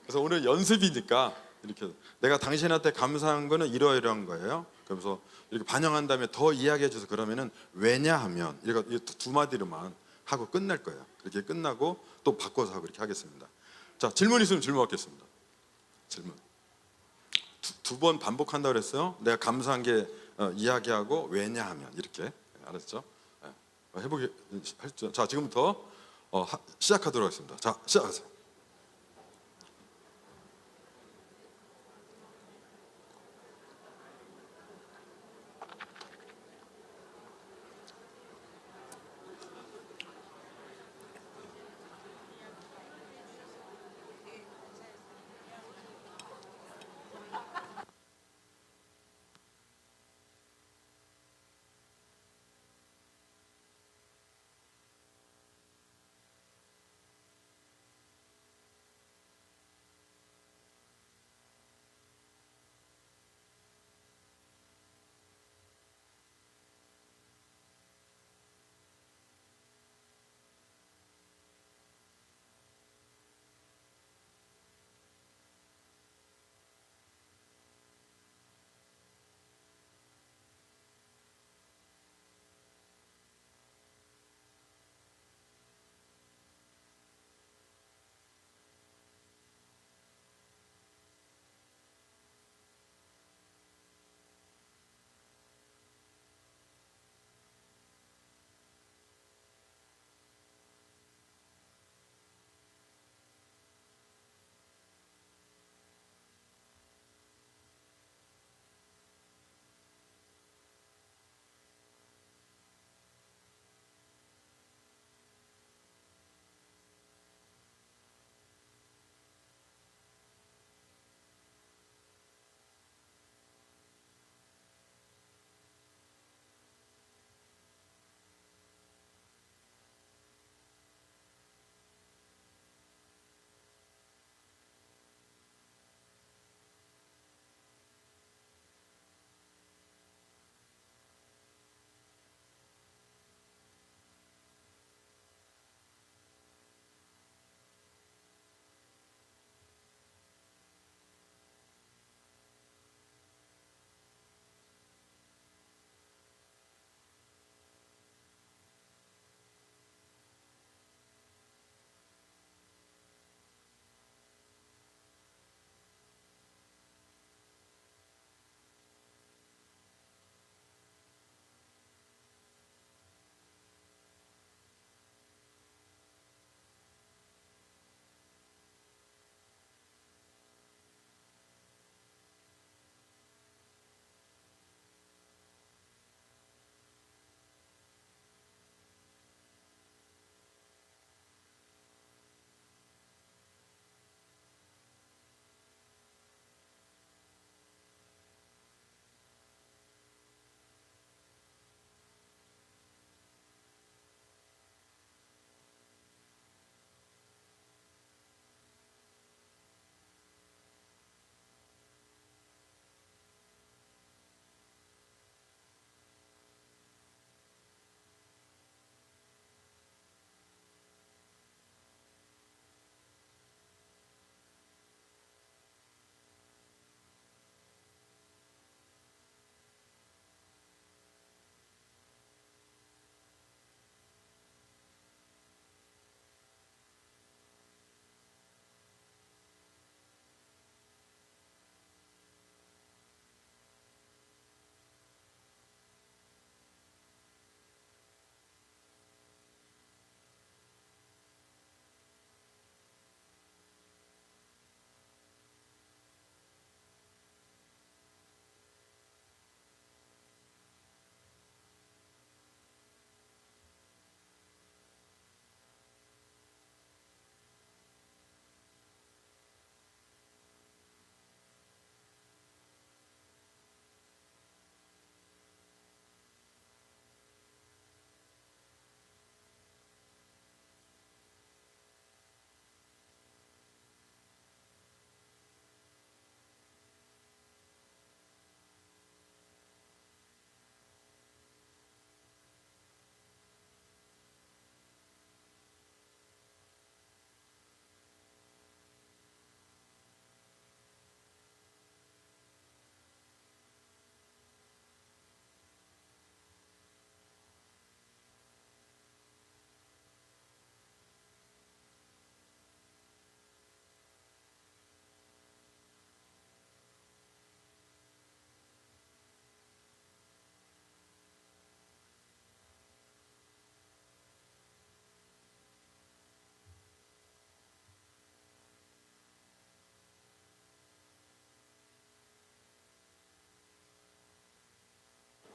그래서 오늘 연습이니까 이렇게 내가 당신한테 감사한 거는 이러이러한 거예요. 그래서 이렇게 반영한 다음에 더 이야기해 줘서 그러면은 왜냐하면 이렇게 두 마디로만 하고 끝날 거예요. 그렇게 끝나고 또 바꿔서 하고 이렇게 하겠습니다. 자, 질문 있으면 질문 받겠습니다. 질문. 두 번 반복한다 그랬어요. 내가 감사한 게 이야기하고 왜냐하면 이렇게 알았죠? 해보게 했죠. 자, 지금부터 시작하도록 하겠습니다. 자, 시작하세요.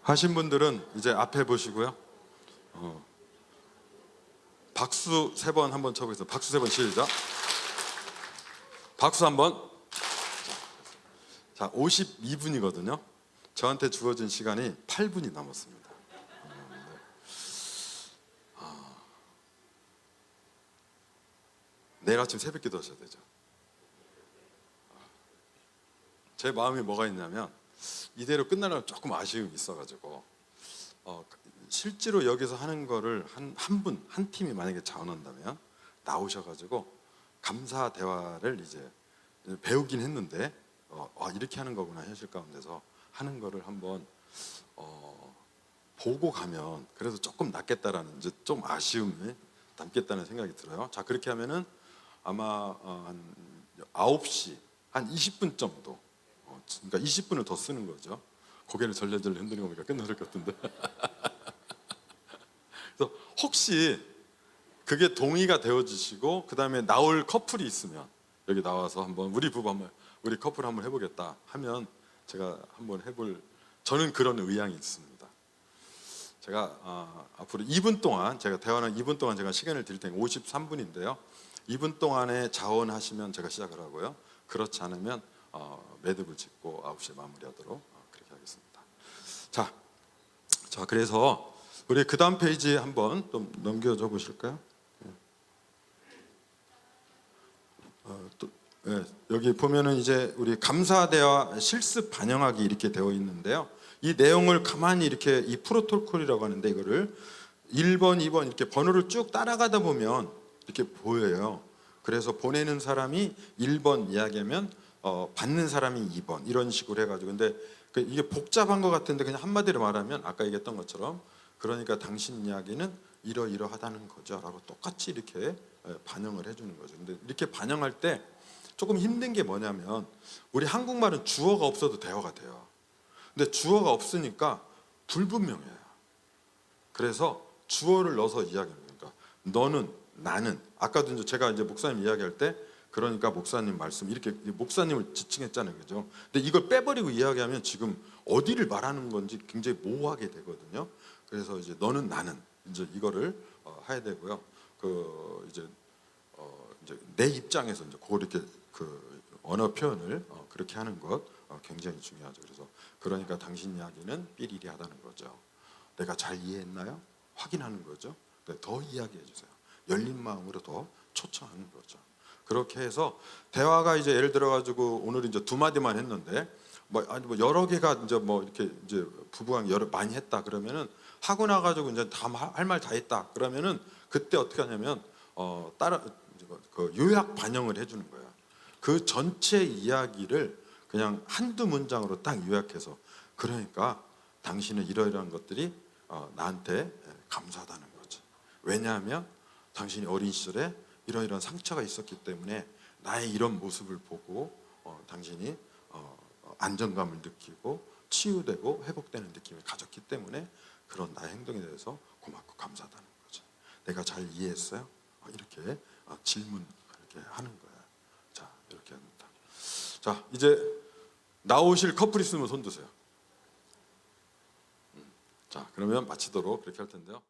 하신 분들은 이제 앞에 보시고요. 박수 3번 한번 쳐보겠습니다. 박수 3번 시작. 박수 한번. 자, 52분이거든요. 저한테 주어진 시간이 8분이 남았습니다. 내일 아침 새벽기도 하셔야 되죠. 제 마음이 뭐가 있냐면 이대로 끝나려면 조금 아쉬움이 있어가지고 실제로 여기서 하는 거를 한 팀이 만약에 자원한다면 나오셔가지고 감사 대화를 이제 배우긴 했는데 이렇게 하는 거구나 현실 가운데서 하는 거를 한번 보고 가면 그래도 조금 낫겠다라는 이제 좀 아쉬움이 남겠다는 생각이 들어요. 자, 그렇게 하면은 아마 한 9시 한 20분 정도, 그러니까 20분을 더 쓰는 거죠. 고개를 절레절레 흔드는 거 보니까 끝나실 것 같은데. 그래서 혹시 그게 동의가 되어지시고 그 다음에 나올 커플이 있으면 여기 나와서 한번 우리 부부 한번 우리 커플 한번 해보겠다 하면 제가 한번 해볼, 저는 그런 의향이 있습니다. 제가 앞으로 2분 동안 제가 대화는 2분 동안 제가 시간을 드릴 테니까 53분인데요. 2분 동안에 자원하시면 제가 시작을 하고요. 그렇지 않으면 매듭을 짓고 9시에 마무리하도록 그렇게 하겠습니다. 자, 그래서 우리 그 다음 페이지 한번 좀 넘겨줘 보실까요? 여기 보면은 이제 우리 감사대화 실습 반영하기 이렇게 되어 있는데요. 이 내용을 가만히 이렇게 이 프로토콜이라고 하는데 이거를 1번, 2번 이렇게 번호를 쭉 따라가다 보면 이렇게 보여요. 그래서 보내는 사람이 1번 이야기하면 받는 사람이 2번 이런 식으로 해가지고, 근데 이게 복잡한 것 같은데 그냥 한마디로 말하면 아까 얘기했던 것처럼 그러니까 당신 이야기는 이러이러하다는 거죠라고 똑같이 이렇게 반영을 해주는 거죠. 근데 이렇게 반영할 때 조금 힘든 게 뭐냐면 우리 한국말은 주어가 없어도 대화가 돼요. 근데 주어가 없으니까 불분명해요. 그래서 주어를 넣어서 이야기합니다. 그러니까 너는, 나는, 아까도 이제 제가 이제 목사님 이야기할 때 그러니까 목사님 말씀 이렇게 목사님을 지칭했잖아요, 그죠? 근데 이걸 빼버리고 이야기하면 지금 어디를 말하는 건지 굉장히 모호하게 되거든요. 그래서 이제 너는, 나는 이제 이거를 해야 되고요. 이제 내 입장에서 이제 그걸 이렇게 그 언어 표현을 그렇게 하는 것 굉장히 중요하죠. 그래서 그러니까 당신 이야기는 삐리리하다는 거죠. 내가 잘 이해했나요? 확인하는 거죠. 더 이야기해 주세요. 열린 마음으로 더 초청하는 거죠. 그렇게 해서 대화가 이제 예를 들어 가지고 오늘 이제 2마디만 했는데 뭐 여러 개가 이제 뭐 이렇게 이제 부부간 여러 많이 했다 그러면은 하고 나 가지고 이제 다 할 말 다 했다 그러면은 그때 어떻게 하냐면 따라 그 요약 반영을 해주는 거예요. 그 전체 이야기를 그냥 한두 문장으로 딱 요약해서 그러니까 당신은 이러이러한 것들이 나한테 감사하다는 거죠. 왜냐하면 당신이 어린 시절에 이러이러한 상처가 있었기 때문에 나의 이런 모습을 보고 당신이 안정감을 느끼고 치유되고 회복되는 느낌을 가졌기 때문에 그런 나의 행동에 대해서 고맙고 감사하다는 거죠. 내가 잘 이해했어요? 이렇게 질문 이렇게 하는 거예요. 자, 이렇게 합니다. 자, 이제 나오실 커플 있으면 손 드세요. 자, 그러면 마치도록 그렇게 할 텐데요.